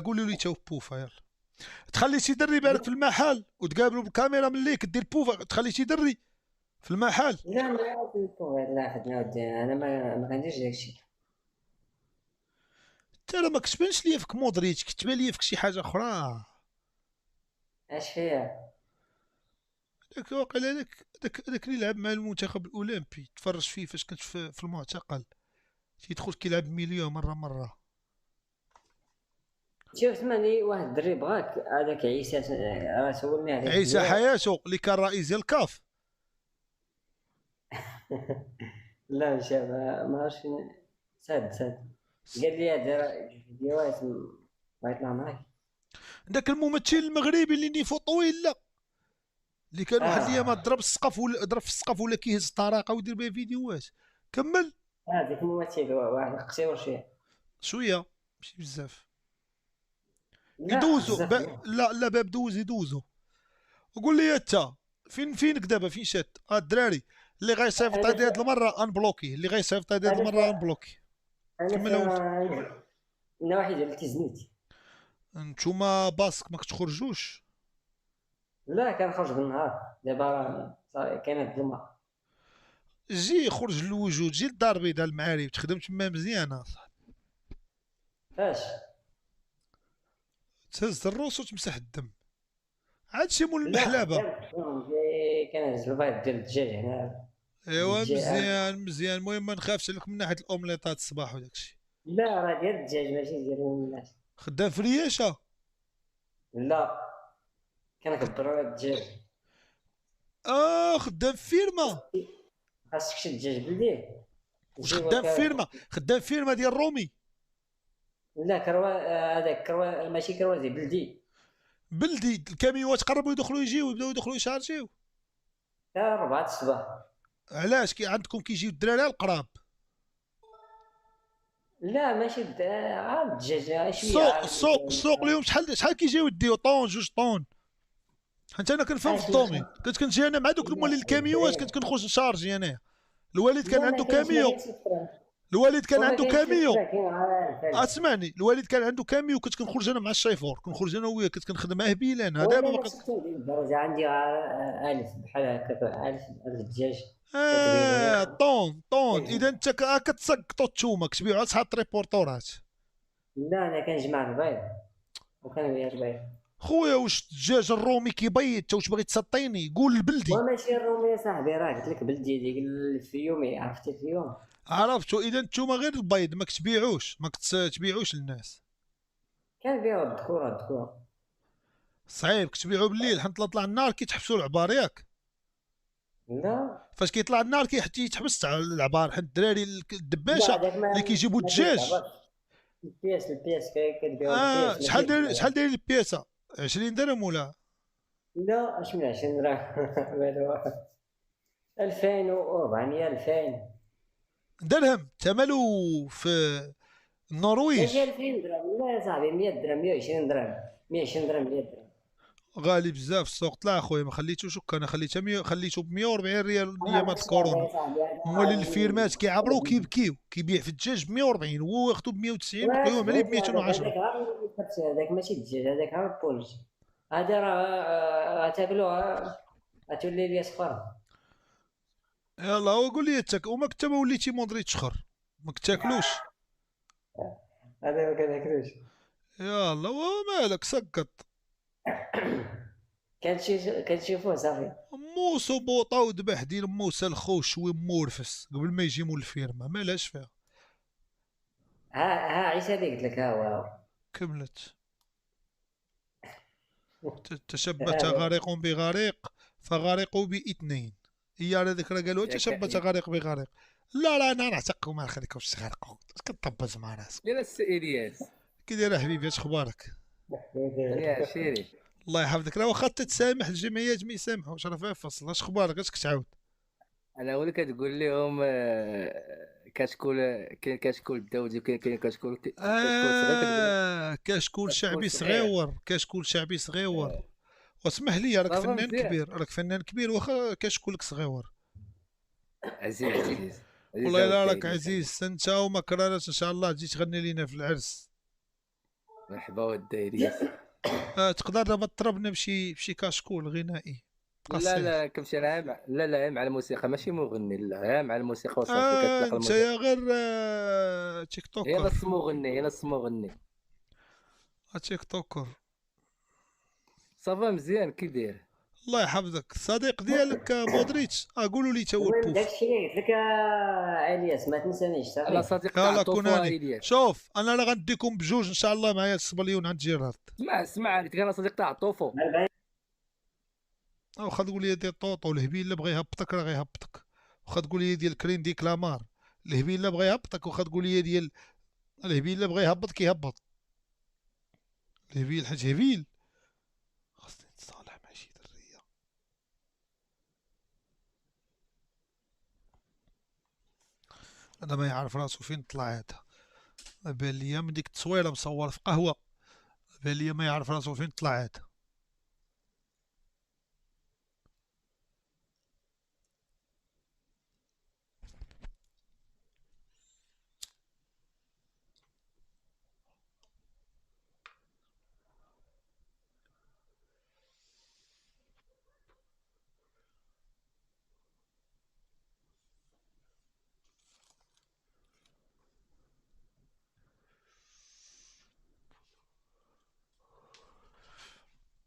قولوا لي توا بوفه. يلا تخلي شي دري بالك في المحل وتقابلوا بالكاميرا ملي كدير بوفه. تخلي شي دري في المحل. لا خدنا ودي انا ما كنديرش داكشي. انت راه ما كتبانش ليا فيك مودريتش، كتبان ليا فيك شي حاجه اخرى. اش فيها؟ داك واقيلا داك اللي لعب مع المنتخب الاولمبي تفرج فيه فاش كنت في المعتقل، تيدخل كيلعب ميليو مره. شوف سمعني، واحد الدري بغاك هذاك عيسى، راه سولني عليه عيسى بزاف. حياته اللي كان رئيس ديال الكاف. لا مشى ما عرفتش فين. ساد قال لي هذا فيديوهات بغيت يطلع معاك. داك الممثل المغربي اللي نيفو طويل، لا اللي كان واحد الايام ضرب في السقف ولا كيهز الطريقه ويدير بها فيديوهات. كمل. هذاك الممثل واحد قصير شويه ماشي بزاف. لا، يدوزو بزاف. لا باب دوز يدوزو. وقول لي انت فينك دابا، فين شات الدراري اللي غيصيفط هذه المره انبلوكي، اللي غيصيفط هذه المره انبلوكي. كمل انا واحد اللي تزنيت. نتوما باسك ما كتخرجوش؟ لا كنخرج بالنهار، دابا صافي كاين الظلمه. جي خرج للوجود، جي للدار البيضاء المعارف، تخدم تما مزيانه. فاش تهز الروس وتمسح الدم، عاد شي مول المحلبه. كنهز البيض ديال الدجاج هنا. ايوا مزيان. المهم ما نخافش عليك من ناحيه الاومليطات الصباح وداكشي. لا راه ديال الدجاج ماشي ديال الناس. خدام في رياشه؟ لا كنكبروا الدجاج. خدام في فيرما. خاصك شي دجاج بلدي. واش خدام فيرما ديال رومي؟ لا كروه، هذاك كروه ماشي كروازي بلدي. الكاميوات قربوا يدخلوا يجيو، يبداو يدخلوا يشارجيو. 4 الصباح. علاش عندكم كيجيو الدراري على القراب؟ لا ماشي عاد الدجاج شويه. السوق اليوم شحال كيجيو يديو طون 2 طون. حيت انا كنفهم في الدومين، كنت كنجي انا مع دوك المولين الكاميوات، كنت كنخرج نشارجي انايا. الوالد كان عنده كاميو. اسمعني، الوالد كان عنده كاميو، كنت كنخرج انا مع الشيفور، كنخرج انا وياه، كنت كنخدم معاه بيلان. هذا دابا ما الدرجه عندي 1000 بحال هكا 1000 الدجاج. طون. اذا انت كتسقطوا الثومه كتبيعوا على صحاب الريبورتورات. لا انا كنجمع البيض وكنبيع البيض. خويا واش الدجاج الرومي كيبيض؟ انت واش باغي تسطيني؟ قول البلدي. وماشي الرومي يا صاحبي، راه قلت لك بلدي ديك الفيومي، عرفتي الفيوم؟ عرفتو. اذا نتوما غير البيض ما كتبيعوش، ما كتبيعوش للناس. كنبيعو الذكوره. صعيب كتبيعو بالليل، حيت طلع النار كيتحبسوا العبار ياك. لا فاش كيطلع النار كيتحبس العبار، حيت الدراري الدباشه اللي كيجيبوا الدجاج. البياس كتبيعو شحال داير البياسه؟ 20 درهم ولا؟ لا اش من 20 درهم. 2400 2000 درهم ثمنه في النرويج. ماشي 2000 درهم، لا يا صاحبي 100 درهم 120 درهم 120 درهم 100 درهم. غالي بزاف السوق. طلع اخويا ما خليتوش هكا، انا خليته ب 140 ريال ايامات الكورونا. مولي الفيرمات كيعبروا كيبكيو، كيبيع في الدجاج ب 140 وهو ياخذو ب 190 ويبقيو عليه ب 210. هذاك ماشي الدجاج، هذاك غير البولج. هذا راه غتاكلوها غتولي لي صفر. يلا وقول لي انت وما كنت ما وليتي مودريتش خر ما كتاكلوش؟ هذا ما كناكلوش. يلا ومالك سقط. كنشوفوه صافي. موسو بوطا وذبح ديال موسى الخوش شوي مورفس قبل ما يجي مول الفيرما، مالاش فيها. ها عيسى اللي قلت لك، ها هو كملت. تشبت غريق بغريق فغرقوا باثنين. هي على ذكر قالوا تشبت غريق بغريق. لا انا نعتقكم ما نخليكمش تغرقوا، كطبز مع راسك. ديال السئيلياس كي داير احبيبي؟ اش اخبارك؟ يا شيري الله يحفظك. راه واخا تتسامح الجمعيات ما يسامحوش، راه فيها فصل. اش اخبارك؟ اش كتعاود؟ انا ولك كتقول لهم كشكول، كاين كشكول الدولي وكاين كشكول كشكول شعبي صغيور. كشكول شعبي صغيور. واسمح لي راك فنان كبير، راك فنان كبير واخا كشكولك صغيور. عزيز والله الا راك عزيز انت وما كررت. ان شاء الله تجي تغني لينا في العرس. مرحبا والدايرين. تقدر دابا تطربنا بشي كشكول غنائي؟ لا قصير. لا كنمشي انا لا مع الموسيقى ماشي مغني، لا مع الموسيقى وصافي كتلاقى انت الموسيقى. يا غير تيك هي توكر. نص مغني، هي نص مغني. تيك توكر. صافا مزيان كي داير؟ الله يحفظك. الصديق ديالك مودريتش قولوا لي تا هو المهم البوف. داكشي اللي قلت لك الياس ما تنسانيش انا صافي. صديق تاع يلا طوفو كوناني. الياس. شوف انا راه غنديكم بجوج ان شاء الله معايا السبليون عند جيرارد. اسمع قلت لك انا صديق تاع طوفو. واخا تقول لي ديال طوطو الهبيل اللي بغى يهبطك راه غيهبطك، واخا تقول لي ديال كرين دي كلامار الهبيل اللي بغى يهبطك، واخا تقول لي ديال الهبيل اللي بغى يهبطك يهبط. الهبيل حاج هبيل خاصني نتصالح مع شي دريه. هذا ما يعرف راسو فين طلع هذا. بان ليا من ديك التصويره مصور في قهوه، بان ليا ما يعرف راسو فين طلع هذا.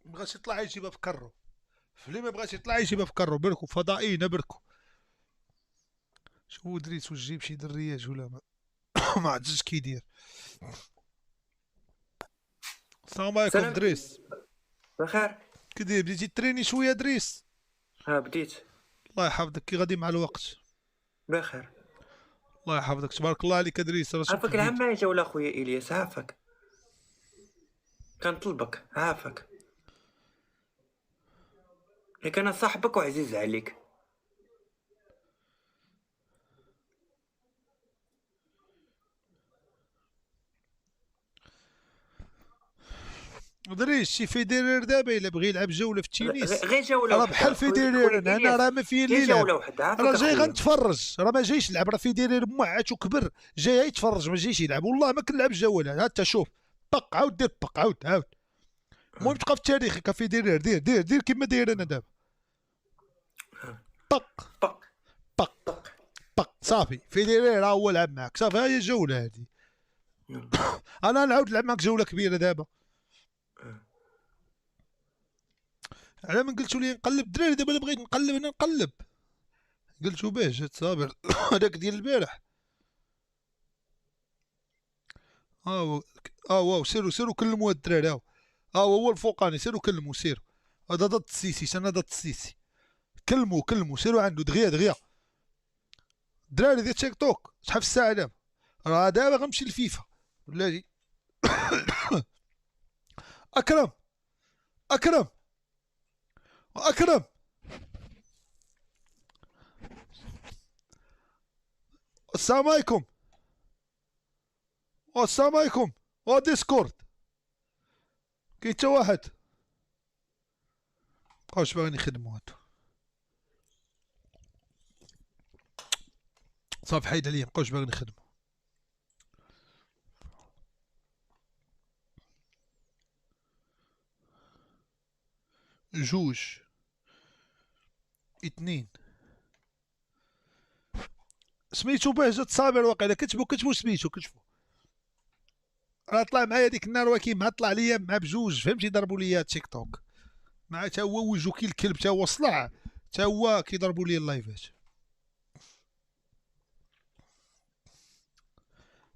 مبغاش يطلع يجيبها في كرو، فلي ما بغاش يطلع يجيبها في كرو. بركو فضائيين بركو. شوفوا دريس واش جيب شي درياج ولا ما ما عرفتش كي يدير. السلام عليكم دريس. بخير. كي داير؟ بديتي تريني شويه دريس؟ بديت. الله يحفظك. كي غادي مع الوقت؟ بخير. الله يحفظك تبارك الله عليك دريس. عافاك العام ما جا ولا خويا الياس، عافاك كنطلبك عافاك، ياك انا صاحبك وعزيز عليك. دريس شي فيديرير دابا الا بغى يلعب جوله في التينيس غير جوله راه وحده بحال فيديرير. انا راه ما فيه اللي يلعب، جوله وحده عافاك راه جاي أخويا. غنتفرج، راه ما جايش يلعب. راه فيديرير موعت وكبر جاي يتفرج ما جايش يلعب. والله ما كنلعب جوله. ها انت شوف طق عاود دير طق عاود. المهم تبقى في التاريخ كفيديرير. دير كيما داير انا دابا. طق صافي. فيديرير ها هو لعب معاك صافي. ها هي الجوله هذه. انا نعاود نلعب معاك جوله كبيره دابا. على من قلتوا لي نقلب الدراري دابا انا بغيت نقلب انا نقلب. قلتوا باش جات صابر هذاك ديال البارح. واو سيروا كلموا هاد الدراري. هو الفوقاني. سيروا كلموا سيروا. هذا ضد السيسي انا ضد السيسي. كلموا سيروا عنده دغيا. الدراري ديال تيك توك شحال في الساعه دابا؟ راه دابا غنمشي للفيفا بلاتي. اكرم السلام عليكم. السلام عليكم. ديسكورد كاين حتى واحد واش باغيين يخدموا هادو. صافي حيد عليا مابقاوش باغيين يخدموا. جوج 2 سميتو بهجة صابر. واقيلا كتبوا سميتو راه طلع معايا ديك النهار ولكن مع طلع ليا مع بجوج فهمتي ضربوا ليا تيك توك مع تا هو وجهو كي الكلب تا هو صلع تا هو كيضربوا لي اللايفات.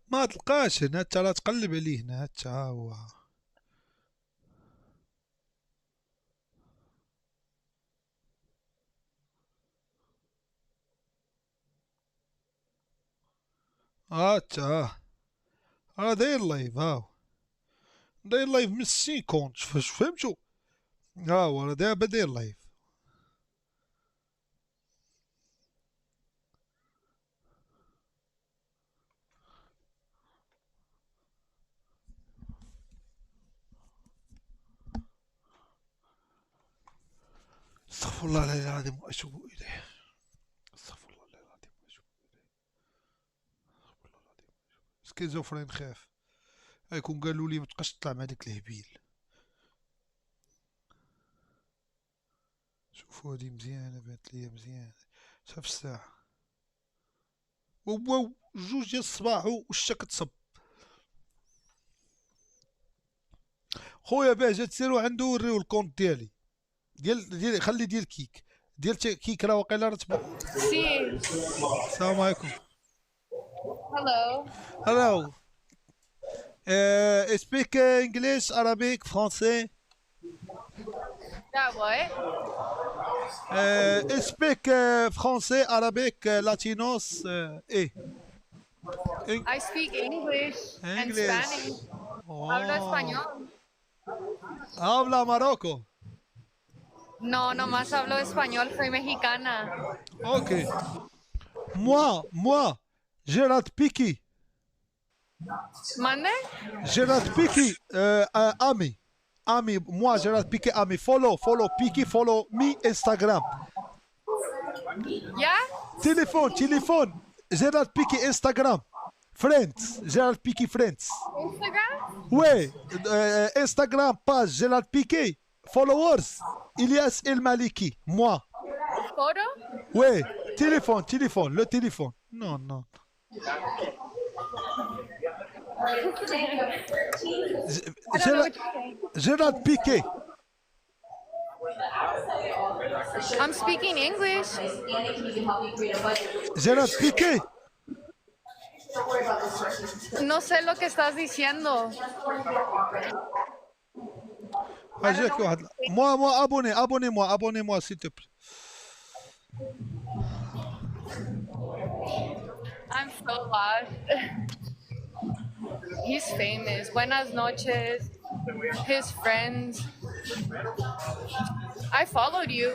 ما تلقاش هنا حتى راه تقلب عليه هنا حتى هو. راه داير لايف. داير لايف من 60 كونت فهمتو. هو راه دابا داير لايف. استغفر الله العلي العظيم واتوب اليه. استغفر الله العلي العظيم واتوب اليه. سكيزوفرين خاف يكون قالوا لي متبقاش تطلع مع داك الهبيل. شوفوا هادي مزيانة بانت ليا مزيانة. شوف الساعة واو 2 ديال الصباح والشتا كتصب. خويا باش تسيرو عنده وريو الكونت ديالي ديال خلي ديال كيك ديال كيك راه واقيلا راه تبع. سي السلام عليكم. hello Hello. Speak English, Arabic, français. yeah what Speak français, Arabic, Latinos. I speak English and English. Spanish. Hablo español. Habla Marocco. No, nomás hablo español, soy mexicana. Ok. Moi, Gérard Piqué. ¿Mande? Gérard Piqué, ami. Moi, Gérard Piqué, ami. Follow Piqué, follow me, Instagram. Yeah? Téléphone. Gérard Piqué, Instagram. Friends. Gérard Piqué, friends. Instagram? Ouais. Instagram, page Gérard Piqué. Followers. Ilyas El Maliki. Moi. Photo? Ouais. Téléphone. Le téléphone. Non. Gérard Piqué. I'm speaking English. Gérard Piqué. No sé lo que estás diciendo. Moi, abonnez-moi, s'il te plaît. I'm so lost. He's famous. Buenas noches. His friends. I followed you.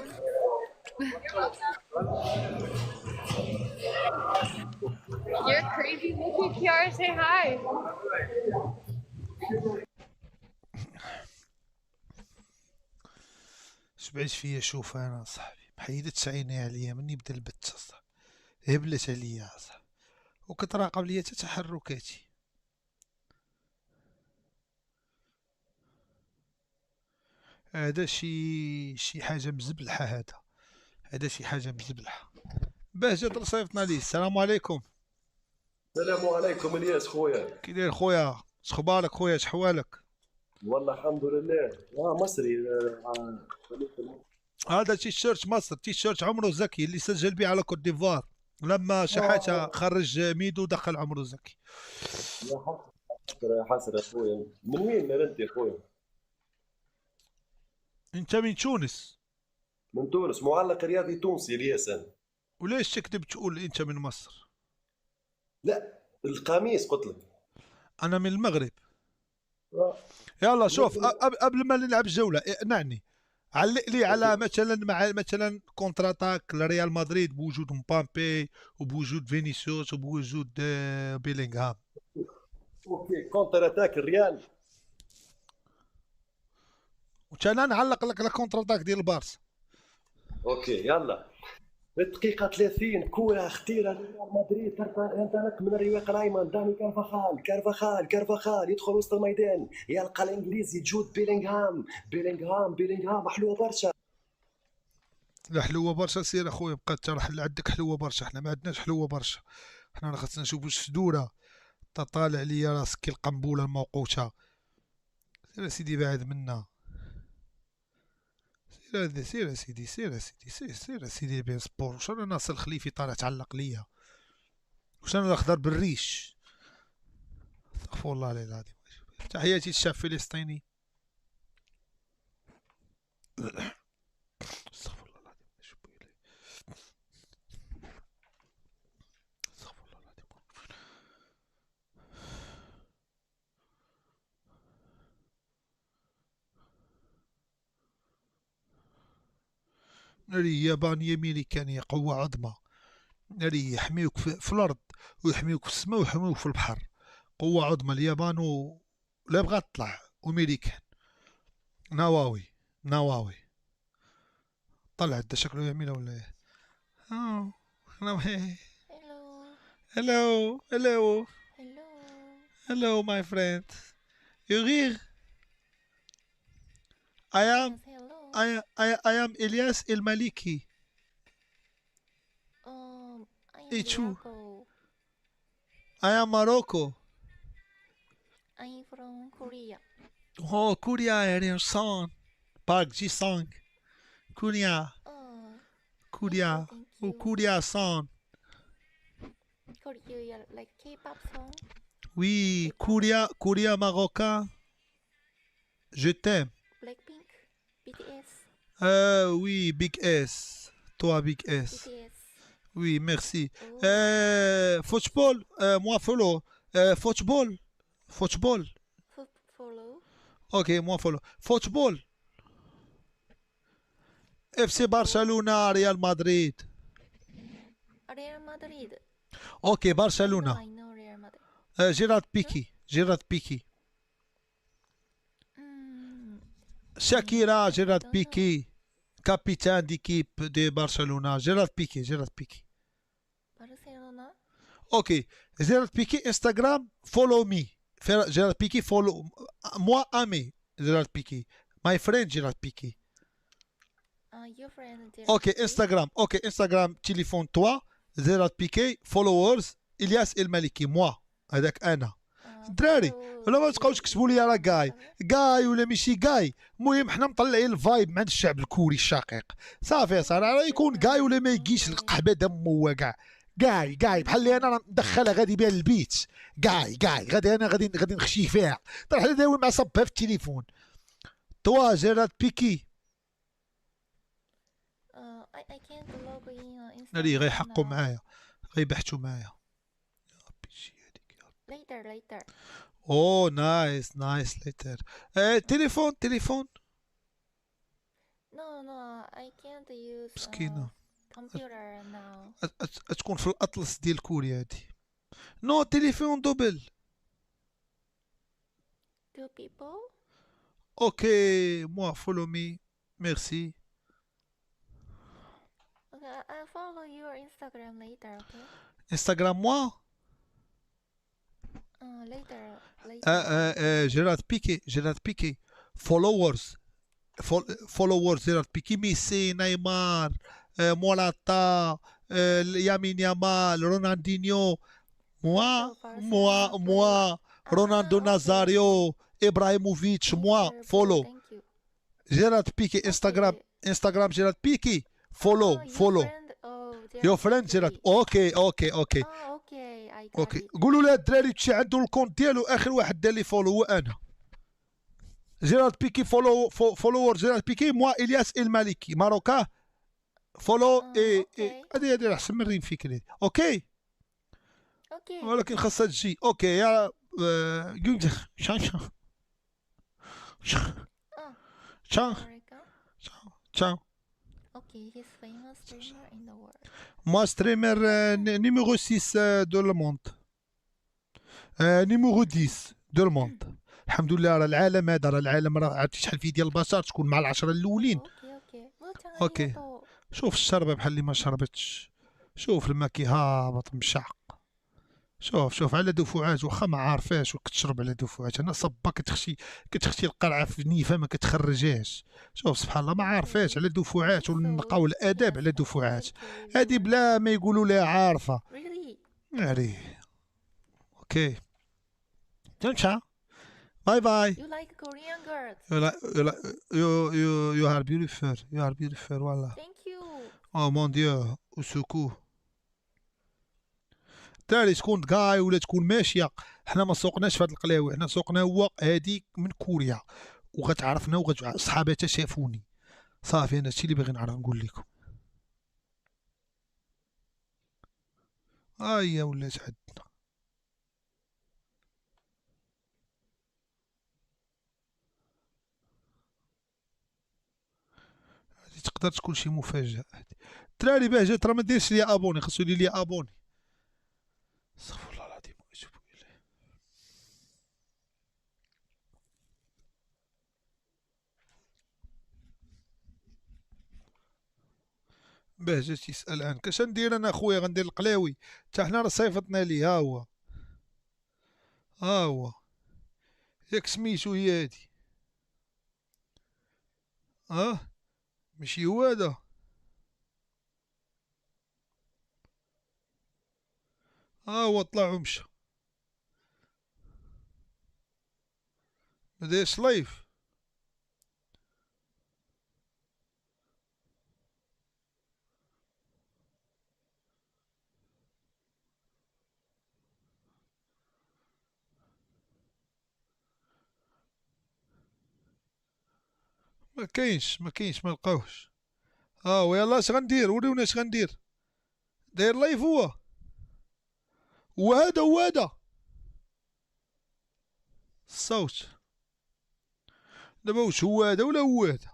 You're crazy. Nikki Kiara, say hi. شبعت فيا. شوف انا صاحبي محيدتش عيني عليا مني بدا البت صاحبي هبلت عليا صاحبي وكتراقب ليا تحركاتي. هذا شي حاجه مزبلحه. هذا شي حاجه مزبلحه. بهجة صيفطنا ليه. السلام عليكم. السلام عليكم الياس خويا. كي داير خويا؟ شخبارك خويا؟ شحوالك؟ والله الحمد لله. مصري. هذا تيشيرت مصر، تيشيرت عمرو زكي اللي سجل به على كوت ديفوار لما شحاته خرج ميدو دخل عمرو زكي. يا حسرة خويا. من وين انت يا خويا؟ انت من تونس؟ من تونس، معلق رياضي تونسي الياس انا. وليش تكذب تقول انت من مصر؟ لا القميص قلت لك. انا من المغرب. يلا شوف قبل ما نلعب جوله اقنعني، علق لي على مثلا كونتراتاك لريال مدريد بوجود مبامبي وبوجود فينيسيوس وبوجود بيلينغهام. اوكي كونتراتاك الريال. وكان نعلق لك الكونتراتاك ديال البارسا. اوكي يلا. الدقيقة 30 كرة خطيرة لريال مدريد تنطلق من الرواق الايمن. داني كارفاخال يدخل وسط الميدان يلقى الانجليزي جود بيلينغهام حلوة برشا. لا حلوة برشا سير اخويا بقى ترى عندك حلوة برشا. حنا ما عندناش حلوة برشا. حنا خاصنا نشوفوا الشدورة. طالع ليا راسك كي القنبولة الموقوتة. سير سيدي بعد منا. سير سيدي بين سبور. واش انا ناصر الخليفي طالع تعلق ليا؟ واش انا الاخضر بالريش؟ استغفر الله العلي العظيم. تحياتي للشعب الفلسطيني. استغفر الله العظيم. استغفر الله العظيم. ناري يابانية أمريكانية قوة عظمى. ناري يحميوك في الأرض ويحميوك في السماء ويحميوك في البحر. قوة عظمى اليابان لا بغات تطلع. وأمريكان نواوي طلع دا شكله يمينه ولا ايه؟ hello my friend. You rire. I am Elias El Maliki. I am It's true. Morocco. I am Morocco. I'm from Korea. Oh, Korea, Arian Song. Park Ji Song. Korea. Korea. Oh, Korea Song. Korea, like K-pop song. Oui, Korea marocain. Je t'aime. Blackpink, BTS. Oui, Big S. Toi, Big S. BTS. Oui, merci. Football, moi follow. Football. Follow. Ok, moi follow. Football. FC Barcelona, Real Madrid. Real Madrid. Ok, Barcelona. I know Real Madrid. Gérard Piqué. Shakira, Gérard Piqué. Capitaine d'équipe de Barcelona. Gérard Piqué. Barcelona. Ok, Gérard Piqué, Instagram, follow me. Gérard Piqué, follow. Moi, ami, Gérard Piqué. My friend, Gérard Piqué. Your friend. Ok, Instagram, téléphone toi, Gérard Piqué, followers, Elias El Maliki, moi. هذاك انا دراري ولا ما تبقاوش تكتبوا لي راه كاي ولا ماشي كاي. المهم حنا مطلعين الفايب مع الشعب الكوري الشقيق صافي صراحه راه يكون كاي ولا ما يجيش القحبه دمه هو كاي بحال اللي انا ندخلها غادي بها للبيت كاي غادي نخشي فيها طرح لي داوي مع صبها في التليفون. توا جيراد بيكي I can't log in Instagram. ناري غيحقوا معايا غيبحثوا معايا. Later. Oh, nice later. تليفون. No, I can't use مسكينة. computer now. تكون في الأطلس ديال كوريا هادي. نو تليفون دوبل. Two people. اوكي moi follow me. Merci. Okay, I'll follow your Instagram later, okay? Instagram moi. Later. Gérard Piqué. Followers Gérard Piqué, Messi, Neymar, Morata, Yamin Yamal, Ronaldinho. Moi, Ronaldo Nazario, Ibrahimovic, moi, follow. Gérard Piqué, Instagram Gérard Piqué, follow. Your friend Gérard. اوكي قولوا له الدراري تشي عنده الكونت ديالو اخر واحد دار لي فولو هو انا. جيرارد بيكي فولوور جيرارد بيكي موا الياس المالكي ماروكا فولو هادي احسن من ريم فيك اوكي ولكن خاصها تجي اوكي يا ciao. Okay, he's famous streamer in the world. Moi, streamer numéro 6 de le monde. numéro 10 de le monde. الحمد لله راه العالم هذا راه عرفتي شحال فيه ديال البشر تكون مع العشرة الاولين. اوكي شوف الشربة بحال اللي ما شربتش. شوف الماء كيهابط مشعق. شوف على دفعات واخا ما عارفاش وكتشرب على دفعات. انا صبا كتخشي القرعه في نيفه ما كتخرجهاش. شوف سبحان الله ما عارفاش على دفعات ونقاو الاداب على دفعات. هادي بلا ما يقولوا لها عارفه. ناري اوكي تنشا باي باي. You like Korean girls? You are beautiful والله. Thank you. Oh mon dieu وسكو تالي تكون كاي ولا تكون ماشيه. حنا ما سوقناش في هاد القلاوي حنا سوقنا هو هادي من كوريا وغتعرفنا صحاباتها شافوني صافي. انا هادشي اللي باغي نعرف نقول لكم. هي ولات عندنا هادي تقدر تكون شي مفاجاه. هادي الدراري بهجات راه ما ديرش ليا ابوني خاصو يدير ليا ابوني. استغفر الله العظيم واتوب اليه. بهجات يسال عنك اش ندير انا خويا. غندير القلاوي حتى حنا راه صيفطنا ليه. ها هو ياك سميتو هي هادي ماشي هو هذا. هو طلع ومشى، مدايرش لايف. ما كاينش ما لقاوش. ويلا اش غندير؟ وريونا اش غندير. داير لايف هو هو هذا الصوت. دابا واش هو هذا ولا هو هذا؟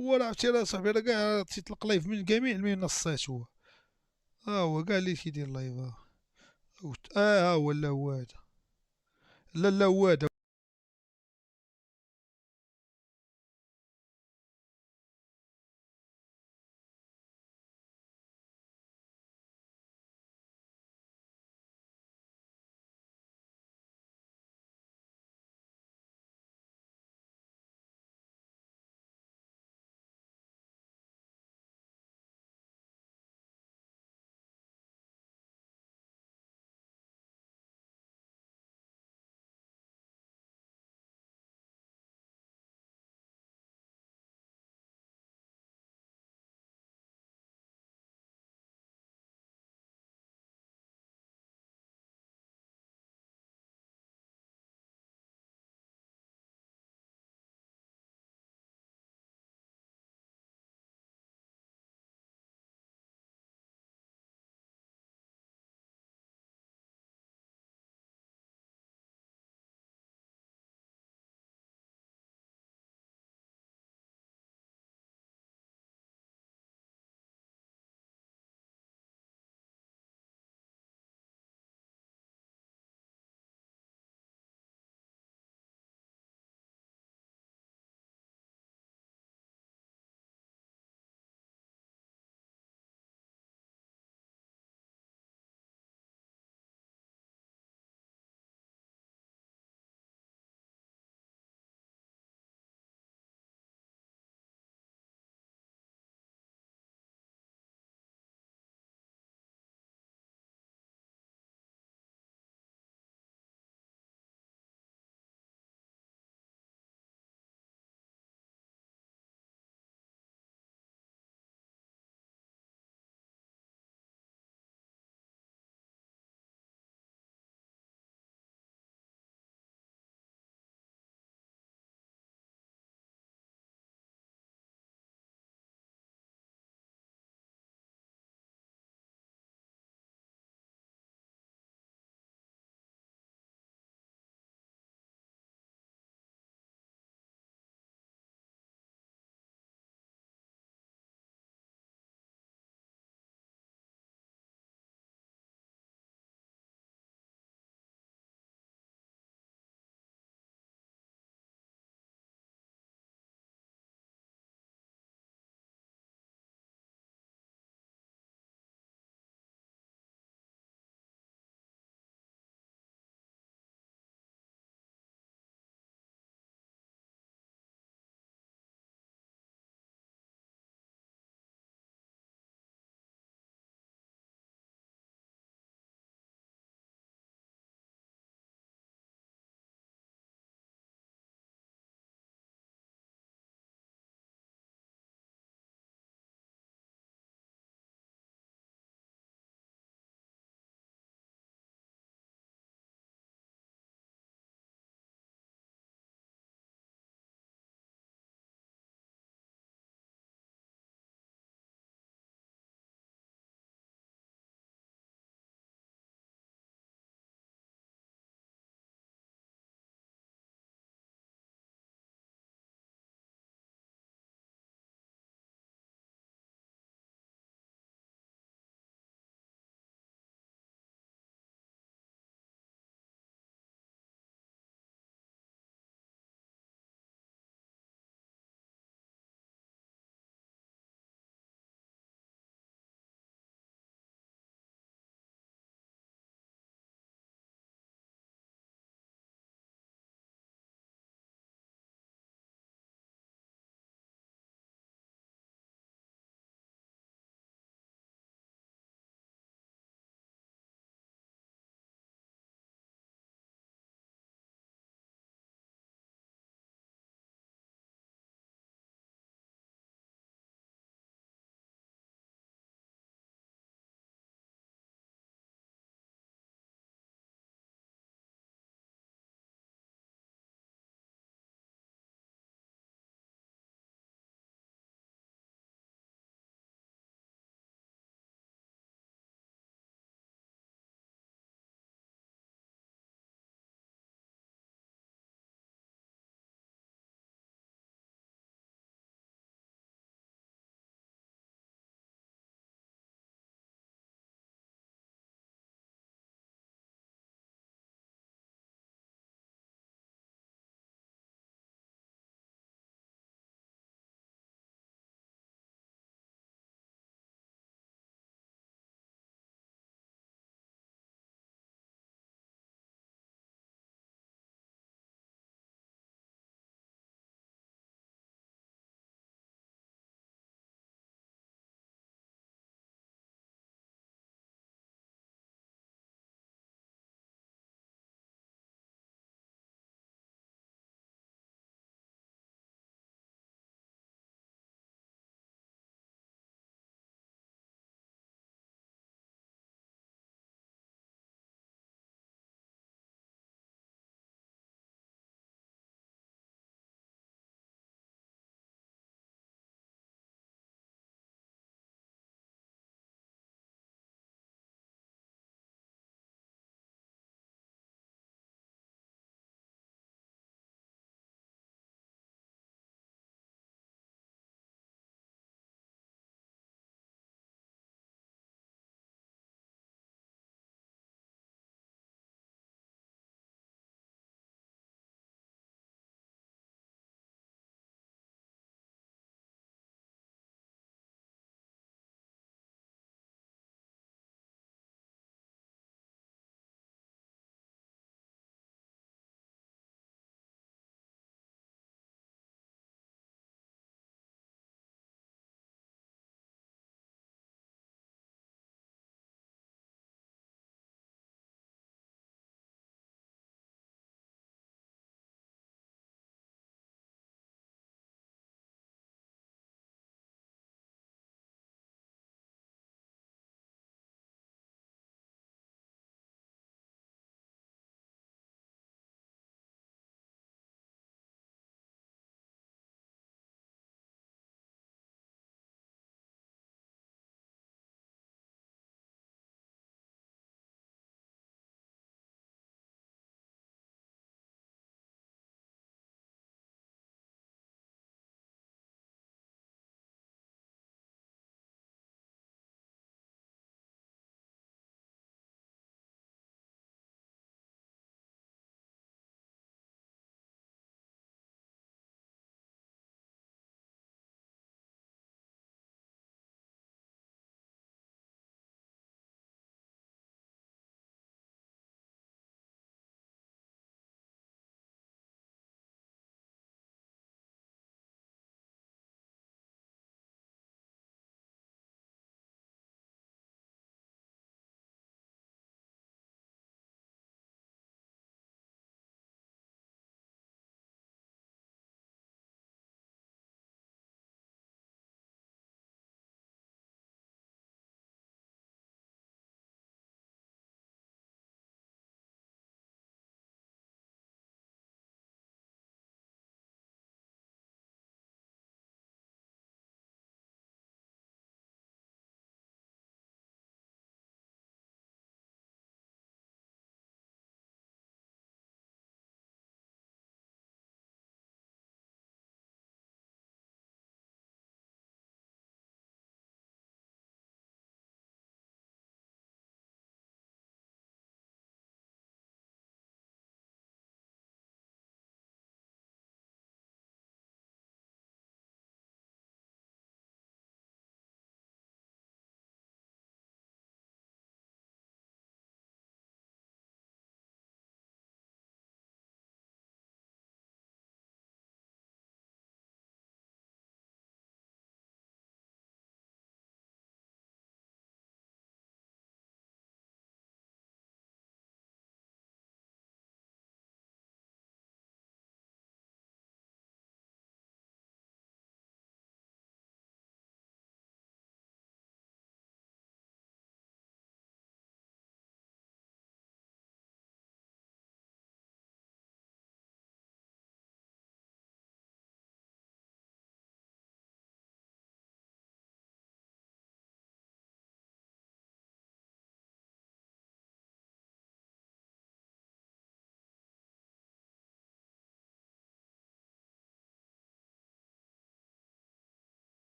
هو راه عرفتي راه صاحبي راه كاع تيطلق لايف من جميع المنصات هو. هو كاع اللي كيدير لايف. ها هو لا هو هذا. لا هو هذا.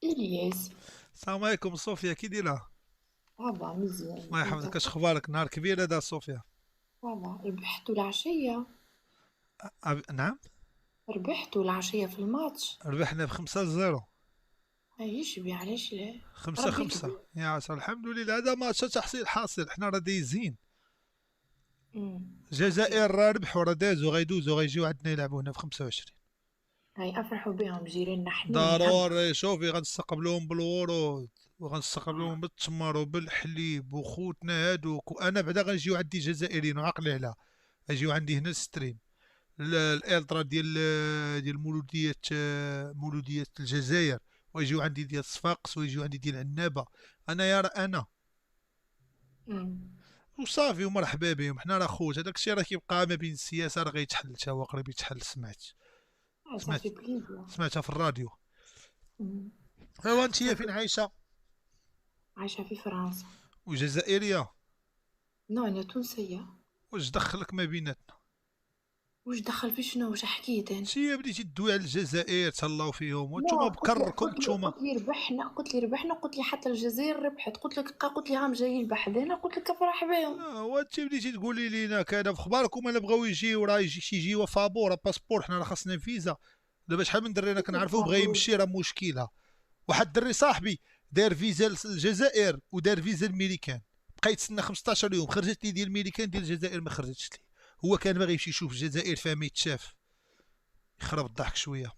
إلياس السلام عليكم صوفيا، كي دايره؟ بابا مزيان. الله يحفظك، اش اخبارك؟ نهار كبير هذا صوفيا. بابا ربحتوا العشية. نعم ربحتوا العشية في الماتش. ربحنا ب5-0. ايش بي علاش لا؟ 5-5 يا عسى، الحمد لله. هذا ماتش تحصيل حاصل، حنا راه دايزين. الجزائر راه ربحوا، راه دازوا، غيدوزوا غيجيو عندنا يلعبوا هنا في 25. هاي افرحوا بهم جيراننا حنا. ضروري، شوفي غنستقبلوهم بالورود وغنستقبلوهم بالتمر وبالحليب وخوتنا هادوك، وانا بعدا غنجيو عندي جزائريين وعقلي عليها، غيجيو عندي هنا الستريم الالترا ديال مولودية الجزائر، ويجيو عندي ديال صفاقس، ويجيو عندي ديال عنابه. انا يا راه انا وصافي، ومرحبا بهم، حنا راه خوت. هذاك الشيء راه كيبقى ما بين السياسه، راه غيتحل، تا هو قريب يتحل. سمعتها في الراديو. ايوا انت فين عايشه؟ عايشة في فرنسا. وجزائريه؟ نو انا تونسية. واش دخلك ما بيناتنا؟ واش دخل في شنو؟ واش حكيت انا؟ شي بديتي تدوي على الجزائر، تهلاو فيهم وانتوما بكركم نتوما. قلت لي ربحنا، قلت لي حتى الجزائر ربحت، قلت لي هام جايين بحذنا، قلت لك افرح بهم. وانت بديتي تقولي لينا كذا في اخباركم، انا بغاو يجيو، راه يجيو فابور باسبور، حنا راه خاصنا فيزا. دابا شحال من درينا كنعرفوه بغا يمشي، راه مشكله. واحد الدري صاحبي دار فيزا للجزائر ودار فيزا للميريكان، بقى يتسنى 15 يوم، خرجت لي ديال الميريكان، ديال الجزائر ما خرجتش لي. هو كان باغي يمشي يشوف الجزائر فيها ما يتشاف. يخرب الضحك شويه،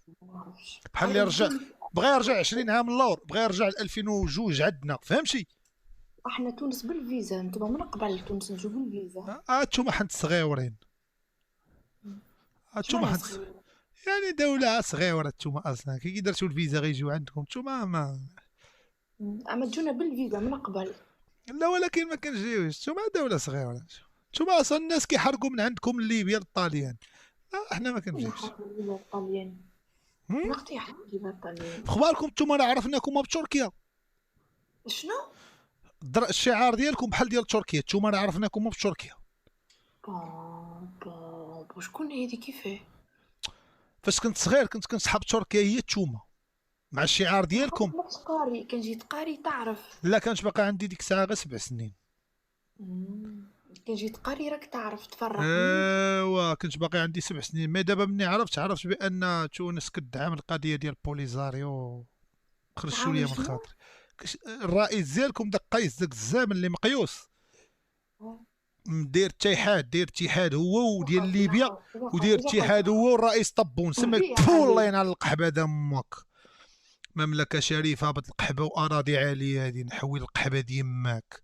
بحال اللي رجع بغى يرجع 20 عام للور، بغى يرجع ل 2002 عندنا، فهمتي؟ احنا تونس بالفيزا، انتما من قبل تونس نجيو بالفيزا. انتوما حنت صغيورين، انتوما حنت يعني دولة صغيرة، انتوما اصلا كي درتو الفيزا غيجيو عندكم انتوما. اما جونا بالفيزا من قبل. لا ولكن ما كنجيوش، انتوما دولة صغيرة، انتوما اصلا الناس كيحرقوا من عندكم ليبيا للطاليان. لا احنا ما كنجيوش. الطاليان وقت يحرقوا الطاليان. اخباركم انتوما؟ راه عرفناكم بتركيا. شنو؟ الشعار ديالكم بحال ديال تركيا، انتوما راه عرفناكم بتركيا. شكون هادي كيفاه؟ فاش كنت صغير كنت كنصحاب تركيا هي نتوما مع الشعار ديالكم. قاري كان جيت قاري تعرف. لا كانت باقا عندي ديك الساعه غير 7 سنين. كان جيت قاري راك تعرف تفرق. ايوا كنت باقي عندي 7 سنين. مي دابا مني عرفت بان تونس كدعم القضيه ديال بوليزاريو، خرجتوا ليا من خاطري. الرئيس ديالكم داك قيس، داك الزامل اللي مقيوس، داير اتحاد هو وديال ليبيا، وداير اتحاد هو والرئيس طبون، سميك الله ينعل القحبه دا امك. مملكه شريفه هبط القحبه واراضي عاليه، هادي نحوي القحبه ديال يماك.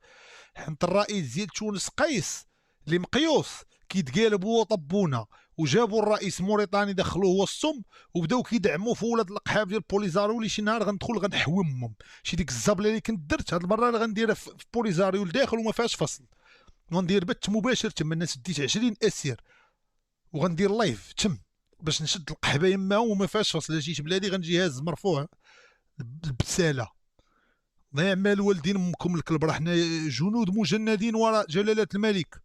حنت الرئيس ديال تونس قيس اللي مقيوس كيتقالب هو طبونه، وجابوا الرئيس موريتاني دخلوه هو السم، وبداو كيدعموا في ولاد القحاب ديال بوليزاريو. اللي شي نهار غندخل غنحومهم، شي ديك الزبله اللي كنت درت هاد المره اللي غنديرها في بوليزاريو لداخل وما فيهاش فصل. غندير بث مباشر تما، الناس ديت 20 اسير، وغندير لايف تم باش نشد القحبه يماهم وما فيهاش فصل. جيت بلادي غنجي هاز مرفوع البساله. ضيع مال والدين امكم الكلب، راه حنا جنود مجندين وراء جلاله الملك،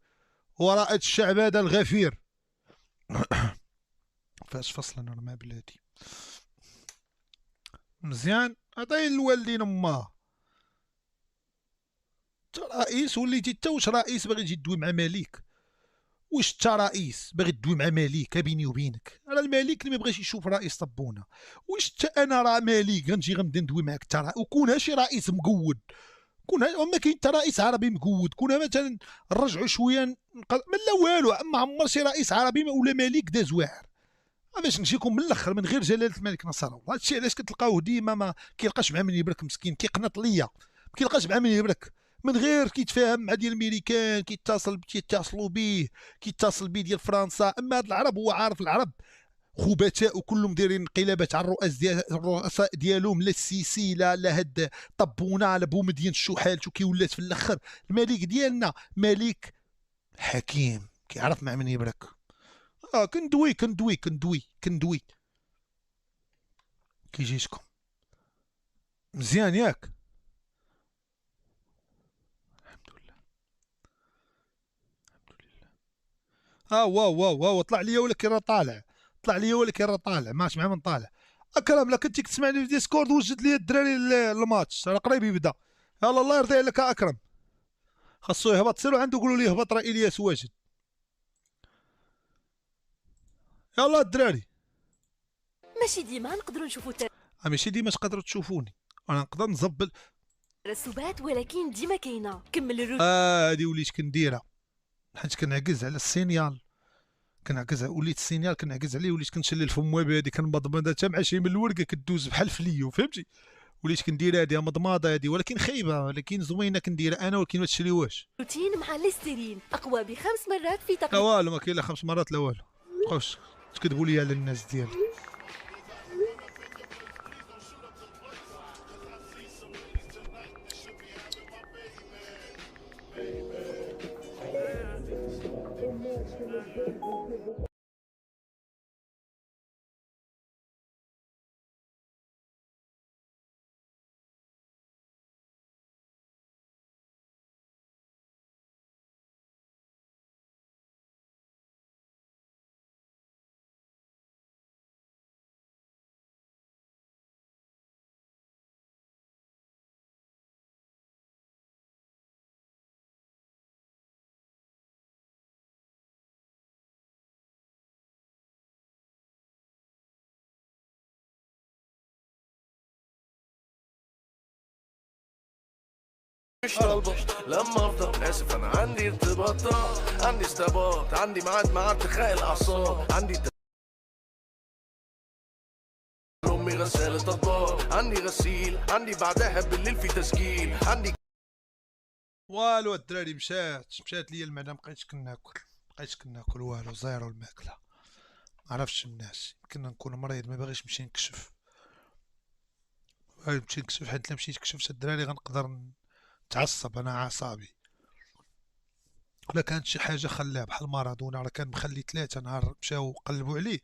وراء الشعب هذا الغفير. فاش فصل انا مع بلادي مزيان. عطيه الوالدين اماه. انت رئيس وليتي انت، واش رئيس باغي تجي تدوي مع مليك؟ واش انت رئيس باغي تدوي مع مليك؟ بيني وبينك راه الملك اللي ما بغاش يشوف رئيس طبونه. واش انت انا راه مليك غنجي غنبدا ندوي معاك انت؟ وكون شي رئيس مقود، كون ما كاين حتى رئيس عربي مقود. كون مثلا نرجعوا شويه من لا والو، ما عمر شي رئيس عربي ولا ملك داز واعر. باش نجيكم من الاخر من غير جلاله الملك نصر الله. هادشي علاش كتلقاوه ديما ما كيلقاش مع من يبرك، مسكين كيقنط ليا، ما كيلقاش مع من يبرك، من غير كيتفاهم مع ديال الميريكان، كيتصلوا به، كيتصل به ديال فرنسا. اما هاد العرب هو عارف العرب خبثاء وكلهم دايرين انقلابات على الرؤساء ديالهم، لا السيسي لا هاد طبونه لا بومدين الشحال. شو كيولات في الاخر الملك ديالنا ملك حكيم كيعرف مع من يبرك. كندوي كيجيشكم مزيان ياك؟ واو طلع لي ولكن راه طالع، ماش مع من طالع. اكرم لا كنتي كتسمعني في ديسكورد وجد لي الدراري الماتش راه قريب يبدا. يلا الله يرضي عليك اكرم. خاصو يهبط، سيروا عنده قولوا لي هبط راه الياس واجد. يلا الدراري. ماشي ديما نقدروا نشوفوا ماشي ديما تقدروا تشوفوني، انا نقدر نزبل الرسوبات ولكن ديما كاينه. كمل الروتين. هادي وليت كنديرها حيت كنعكز على السينيال، كنعكز وليت السينيال كنعكز عليه، وليت كنشلي الفمويه هادي كنمضمض حتى مع شي من الورقه كدوز بحال فليو فهمتي. وليت كندير هادي مضماضه هادي ولكن خايبه ولكن زوينه كنديرها انا ولكن ما تشريوهاش. روتين مع ليسترين اقوى ب5 مرات في لا والو ما كاين لا 5 مرات لا والو. بقاوش تكذبوا لي على الناس ديالي. مش طالبة لما افضل اسف انا عندي ارتباطات، عندي استباط، عندي ميعاد مع ارتخاء الاعصاب، عندي امي غسالة اطباق، عندي غسيل، عندي بعدها بالليل في تسجيل، عندي والو الدراري مشات ليا المعده مبقيتش كناكل والو زيرو الماكله. معرفتش الناس يمكن نكون مريض ما باغيش نمشي نكشف. نمشي نكشف حيت لا مشيت كشفت الدراري غنقدر تعصب انا اعصابي. ولا كانت شي حاجه خلاها بحال مارادونا راه كان مخلي 3 نهار مشاو قلبوا عليه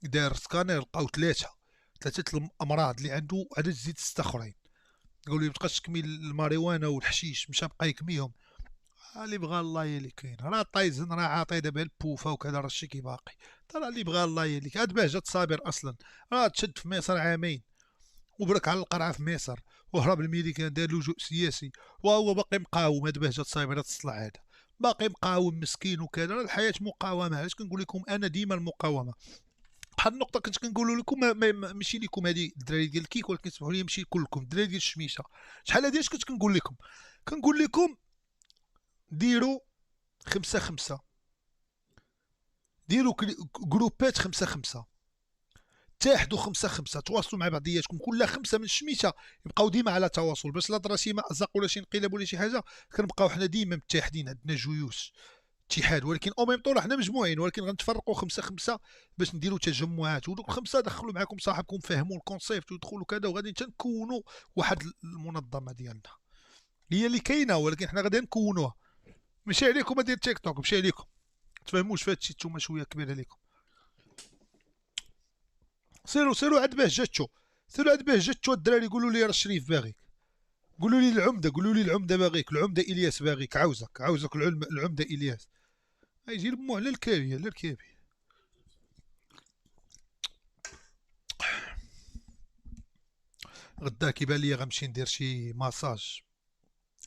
دار سكانير لقاو 3 الامراض اللي عنده عاد تزيد 6 اخرين. قالوا لي متبقاش تكمل الماريوانا والحشيش مشى بقى يكميهم. اللي بغى الله هي اللي كاين. راه طايزن راه عاطي دابا البوفه وكذا راه الشي كي باقي. ترى اللي بغى الله هي اللي هاد بهجه صابر اصلا راه تشد في مصر عامين وبرك على القرعه في مصر وهرب الميريكان دار لجوء سياسي وهو باقي مقاوم. هاد بهجه صابر تصلع هذا باقي مقاوم مسكين وكذا. الحياه مقاومه. علاش كنقول لكم انا ديما المقاومه. بحال النقطه كنت كنقول لكم ماشي لكم هذه الدراري ديال الكيك ولكن سمحوا لي ماشي كلكم الدراري ديال الشميشه. شحال هادي اش كنت كنقول لكم ديروا 5-5 ديروا جروبات 5-5 اتحدوا 5-5 تواصلوا مع بعضياتكم كل 5 من الشميته يبقاو ديما على تواصل باش لا طرا شي مأزق ولا شي انقلاب ولا شي حاجه كنبقاو حنا ديما متحدين عندنا جيوش اتحاد. ولكن او ميم طول حنا مجموعين ولكن غنتفرقوا 5-5 باش نديروا تجمعات. ودوك 5 دخلوا معكم صاحبكم فهموا الكونسيبت ودخلوا كذا وغادي تنكونوا واحد المنظمه ديالنا هي اللي كاينه ولكن حنا غادي نكونوها. ماشي عليكم دير تيك توك ماشي عليكم تفهموش في هادشي نتوما شويه كبير عليكم. سيروا عند بهجتو الدراري قولوا لي راه الشريف باغيك. قولوا لي العمده باغيك. العمده الياس باغيك. عاوزك العمده الياس. يجي لمو على الكابيه غدا كيبان لي غنمشي ندير شي ماساج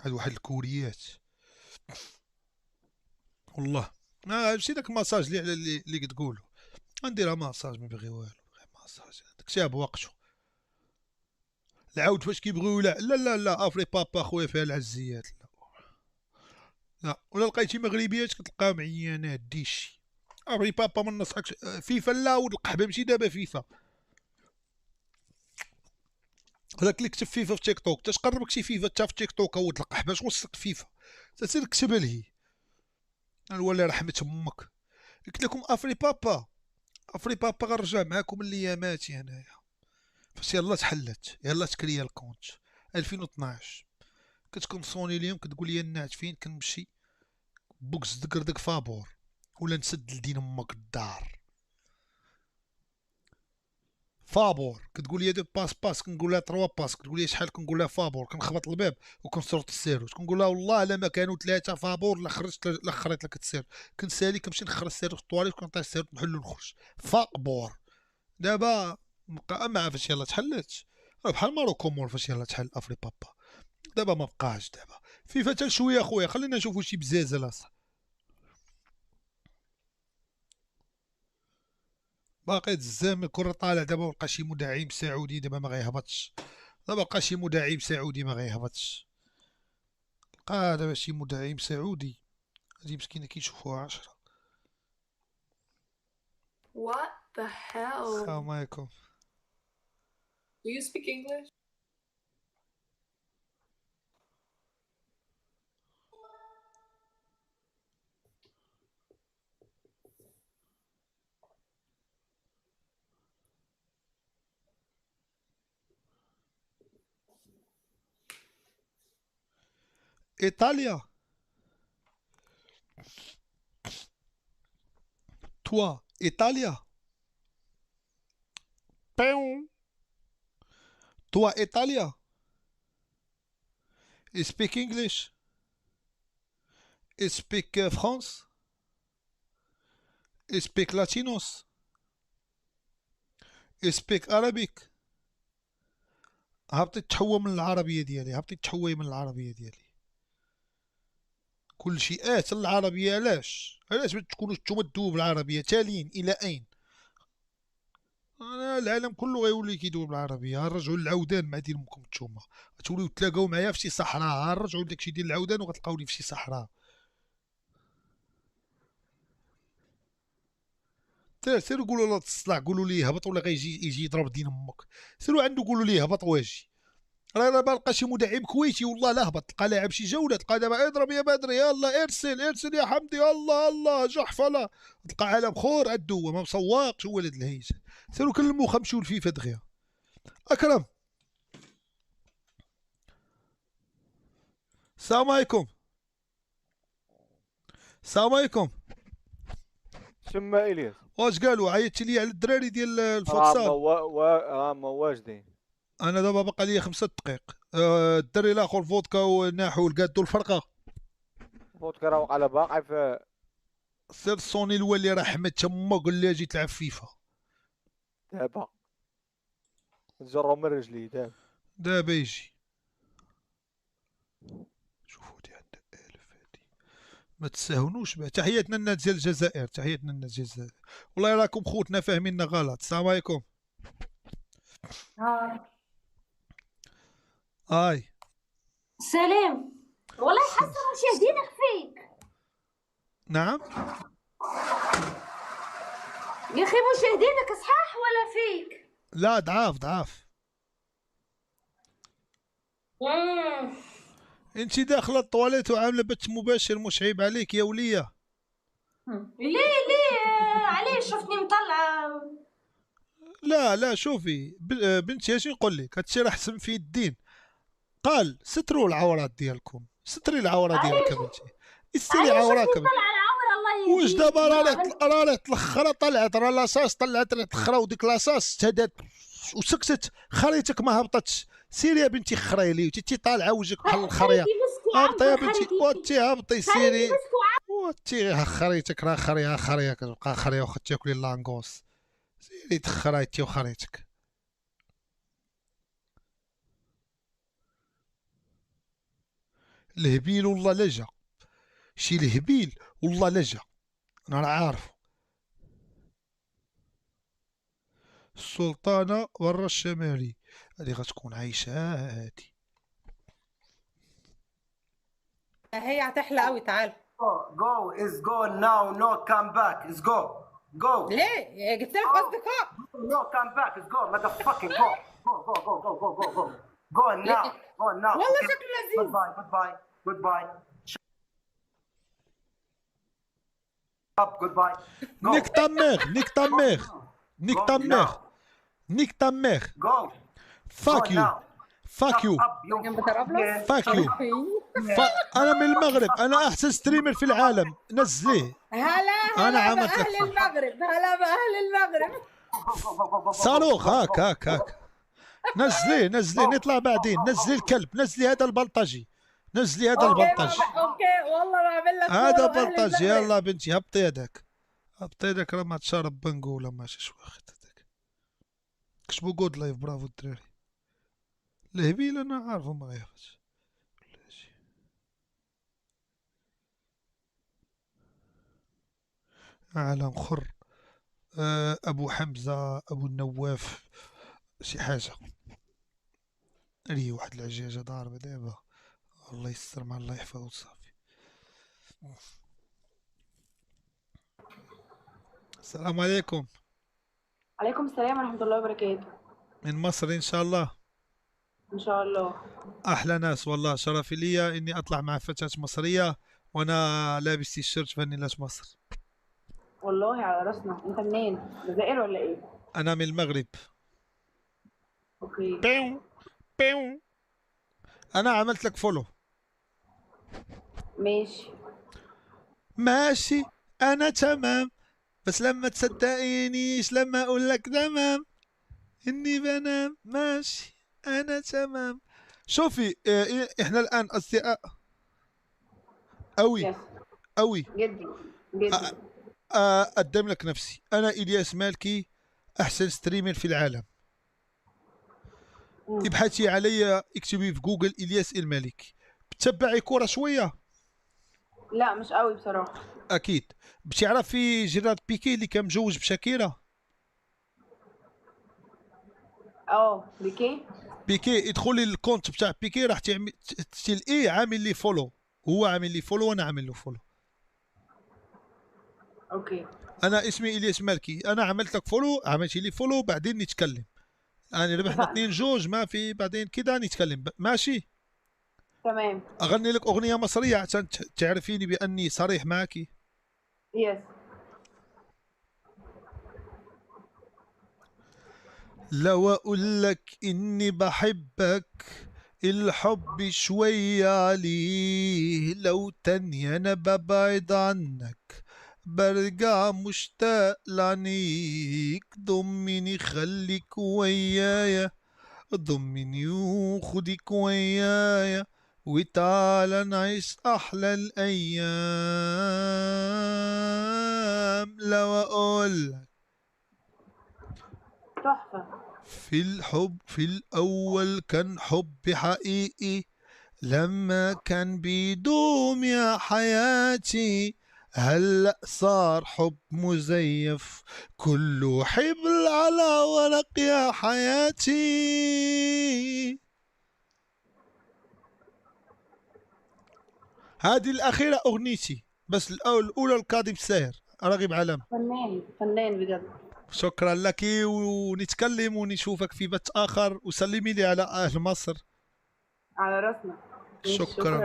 هاد واحد الكوريات والله. ماشي داك الماساج اللي كتقولوا غنديرها ماساج ما بغي والو. ماساج داكشي بوقتو. العاود فاش كيبغيو لا افري بابا خويا فيها العزيات لا ولا لقيتي مغربيات كتلقاهم عيانات ديشي. افري بابا ما نصحكش فيفا لا ولد القحبه ماشي دابا فيفا. هذاك اللي كتب فيفا في تيك توك تقربك شي فيفا حتى في تيك توك ولد القحبه اش وصلك فيفا تسير كتبها لهي ولا رحمه امك. قلت لكم افري بابا غنرجع معاكم الايامات هنايا فاش يلا تحلت يلا تكريا الكونت 2012 كتكون صوني اليوم كتقول لي النعت فين كنمشي بوكس دقردق فابور ولا نسد لدين امك الدار. فابور كتقول لي دو باس كنقول لها 3 باس كتقول لي شحال كنقول لها فابور كنخبط الباب وكنصرط السيروت كنقول لها والله الا ما كانوا 3 فابور لا خريت لك السير كنسالي كنمشي نخرج السيروت في الطواليت وكنطيح السيروت نحل ونخرج فابور. دابا بقى مع فاش يلا تحلت راه بحال ماروكو مور فاش يلا تحل افري بابا. دابا ما بقاش دابا فيفا حتى شويه خويا، خلينا نشوفوا شي بزازه لاصق. باقي الزام الكره طالع دابا، بقى شي مدعم سعودي دابا ما غيهبطش، دابا بقى شي مدعم سعودي ما غيهبطش، بقى دابا شي مدعم سعودي هادي مسكينه كيشوفوها 10. What the hell? السلام عليكم. Do you speak English? إيطاليا. توا إيطاليا. بيون. توا إيطاليا. speak English. speak France. speak Latinos. speak Arabic. هبطي تحوى من العربية ديالي، هبطي تحوي من العربية ديالي. كل شيء العربية. علاش تكونوا نتوما تدوبوا بالعربية؟ تالين إلى أين؟ أنا العالم كله غيولي كيدوب بالعربية. رجعوا للعودان مع دين أمكم نتوما، غتوليو تلاقاو معايا في شي صحراء. رجعوا لداكشي ديال العودان وغتلقاوني في شي صحراء. سيروا قولوا له تصلع، قولوا ليه هبط ولا يجي يضرب دين امك. سيروا عنده قولوا ليه هبط واجي. راه دابا لقى شي مدعم كويتي والله لا هبط، تلقى لاعب شي جوله، تلقى دابا اضرب يا بدري يلا ارسل يا حمدي الله جحفله، تلقى عالم خور عدو هو ما مسواقش هو ولد الهيج. سيروا كلمو خمشوا الفيفا دغيا. اكرم السلام عليكم. السلام عليكم. شما الياس واش قالوا؟ عيطتي لي على الدراري ديال الفوتسال. ما واجدين. انا دابا باقي لي 5 دقائق. الدري الاخر فودكا وناحو الكادو الفرقه. فودكا راه على باقي في سير صوني الوالي راه حمد تما قال لي اجي تلعب فيفا. دابا نجرو من رجلي دابا يجي. شوفوا هادي عندها 1000 هادي ما تساهونوش بها. تحياتنا الناس ديال الجزائر، تحياتنا الناس ديال الجزائر. والله راكم خوتنا فاهميننا غلط. السلام عليكم. هاي سلام. والله حاسه مشاهدينك فيك. نعم يا اخي مشاهدينك صحاح ولا فيك؟ لا ضعاف. انت داخله الطواليت وعامله بث مباشر، مش عيب عليك يا وليه؟ ليه علاش شفتني مطلعه؟ لا شوفي بنتي اش نقول لك، هادشي راه حسن في الدين. قال ستروا العورات ديالكم، ستري العوره ديالك بنتي، استري عوراك. واش دابا راه تلخرة طلعت، راه لاصاص طلعت تلخرة، وديك لاصاص تهدات وسكتت، خريتك ما هبطتش. سيري يا بنتي خريلي وتي طالعه وجهك بحال الخريه. هبطي يا بنتي وتي هبطي سيري وتي خريتك راه خريه كتبقى خريه واخا تاكلي لانغوس. سيري تخريتي وخريتك. الهبيل والله لا جا، شي الهبيل والله لا جا، انا راه عارفو. السلطانه برا الشمالي هادي غتكون عايشه هادي. هي هتحلى قوي. تعال جو از جو ناو نو كام باك از جو ليه جبت لك اصدقاء. نو كام باك از جو ماذر فاكينج جو ناو والله شكله لذيذ. جود باي goodbye. Nique ta mère, nique ta mère, nique ta mère, nique ta mère. Fuck you, fuck you, fuck you. أنا من المغرب، أنا أحسن ستريمر في العالم، نزليه. هلا بأهل المغرب، هلا بأهل المغرب. صاروخ هاك نزليه نطلع بعدين. نزلي الكلب، نزلي هذا البلطجي، نزلي هذا البلطجي. اوكي والله بعمل لك هذا بلطجي. يلا بنتي هبطي يدك، راه ما تشرب بنقوله ماشي واخد هذاك. كتبوا جود لايف. برافو الدراري. الهبيل انا عارفه ما غياخدش. عالم خر. ابو حمزه، ابو النواف، شي حاجه ري واحد العجاجه ضاربه دابا. الله يستر مع الله يحفظه صافي. السلام عليكم. عليكم السلام ورحمة الله وبركاته. من مصر ان شاء الله. إن شاء الله. احلى ناس والله. شرفي ليا اني اطلع مع فتاة مصريه وانا لابس تيشيرت فانيلة مصر. والله على راسنا. أنت منين؟ الجزائر ولا إيه؟ انا من المغرب. أوكي. بيو بيو. انا عملت لك فولو. ماشي. ماشي انا تمام، بس لما تصدقينيش لما اقول لك تمام اني بنام. ماشي انا تمام. شوفي احنا الان اصدقاء قوي قوي جدا جدا. اقدم لك نفسي. انا الياس مالكي، احسن ستريمر في العالم. ابحثي علي، اكتبي في جوجل الياس المالكي. بتتبعي كرة شويه؟ لا مش قوي بصراحة. اكيد. بتعرفي جيرارد بيكي اللي كان مجوج بشاكيرا؟ بيكي. بيكي ادخلي الكونت بتاع بيكي راح تلقيه عامل لي فولو. هو عامل لي فولو وانا عامل له فولو. اوكي. انا اسمي الياس مالكي. انا عملت لك فولو، عملتي لي فولو، بعدين نتكلم. يعني ربحنا 2 جوج ما في، بعدين كده نتكلم. ماشي تمام. اغني لك اغنيه مصريه عشان تعرفيني باني صريح معك. يس. لو اقول لك اني بحبك الحب شوية عليه، لو تاني انا ببعد عنك برجع مشتاق لعنيك. ضمني خليك ويايا، ضمني وخدك ويايا، وتعالى نعيش احلى الايام. لو اقولك تحفة. في الحب في الأول كان حب حقيقي، لما كان بيدوم يا حياتي. هلأ صار حب مزيف كله حبل على ورق يا حياتي. هذه الأخيرة أغنيتي، بس الأولى الكاظم الساهر راغب علام. فنان فنان بجد. شكرا لك، ونتكلم ونشوفك في بث آخر، وسلمي لي على أهل مصر. على راسنا.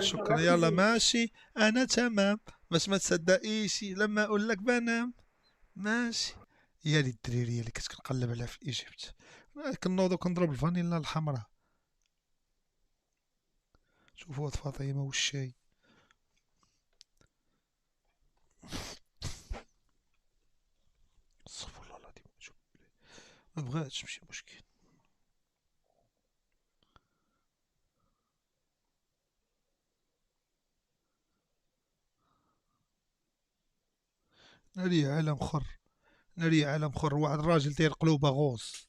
شكرا. يلا ماشي أنا تمام، بس ما تصدقيش لما أقول لك بنام. ماشي. يا لي الدريرية اللي كنت كنقلب عليها في إيجيبت، كنوض وكنضرب الفانيلا الحمراء. شوفوا فاطمة والشاي. استغفر الله العظيم. ما بغاتش ماشي مشكل. ناري عالم خر، ناري عالم خر. واحد الراجل داير قلوبه غوص،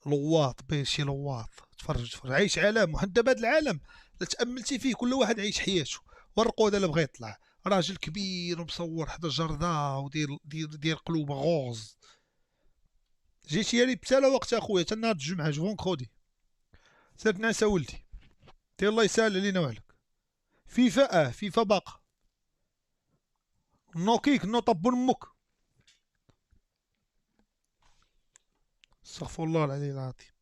لواط بين شي لواط. تفرج عايش عالم. وحتى بهذا العالم لا تأملتي فيه كل واحد عايش حياته. والرقود اللي بغى يطلع راجل كبير ومصور حدا جردة ودير قلوبه غوز. جيت يا ريت بسالة وقت اخويا تا نهار الجمعة جفونك خودي سرت نعسى ولدي. تي الله يسهل علينا وعليك. فيفا فيفا باقا نوكيك نو طب امك. استغفر الله العلي العظيم.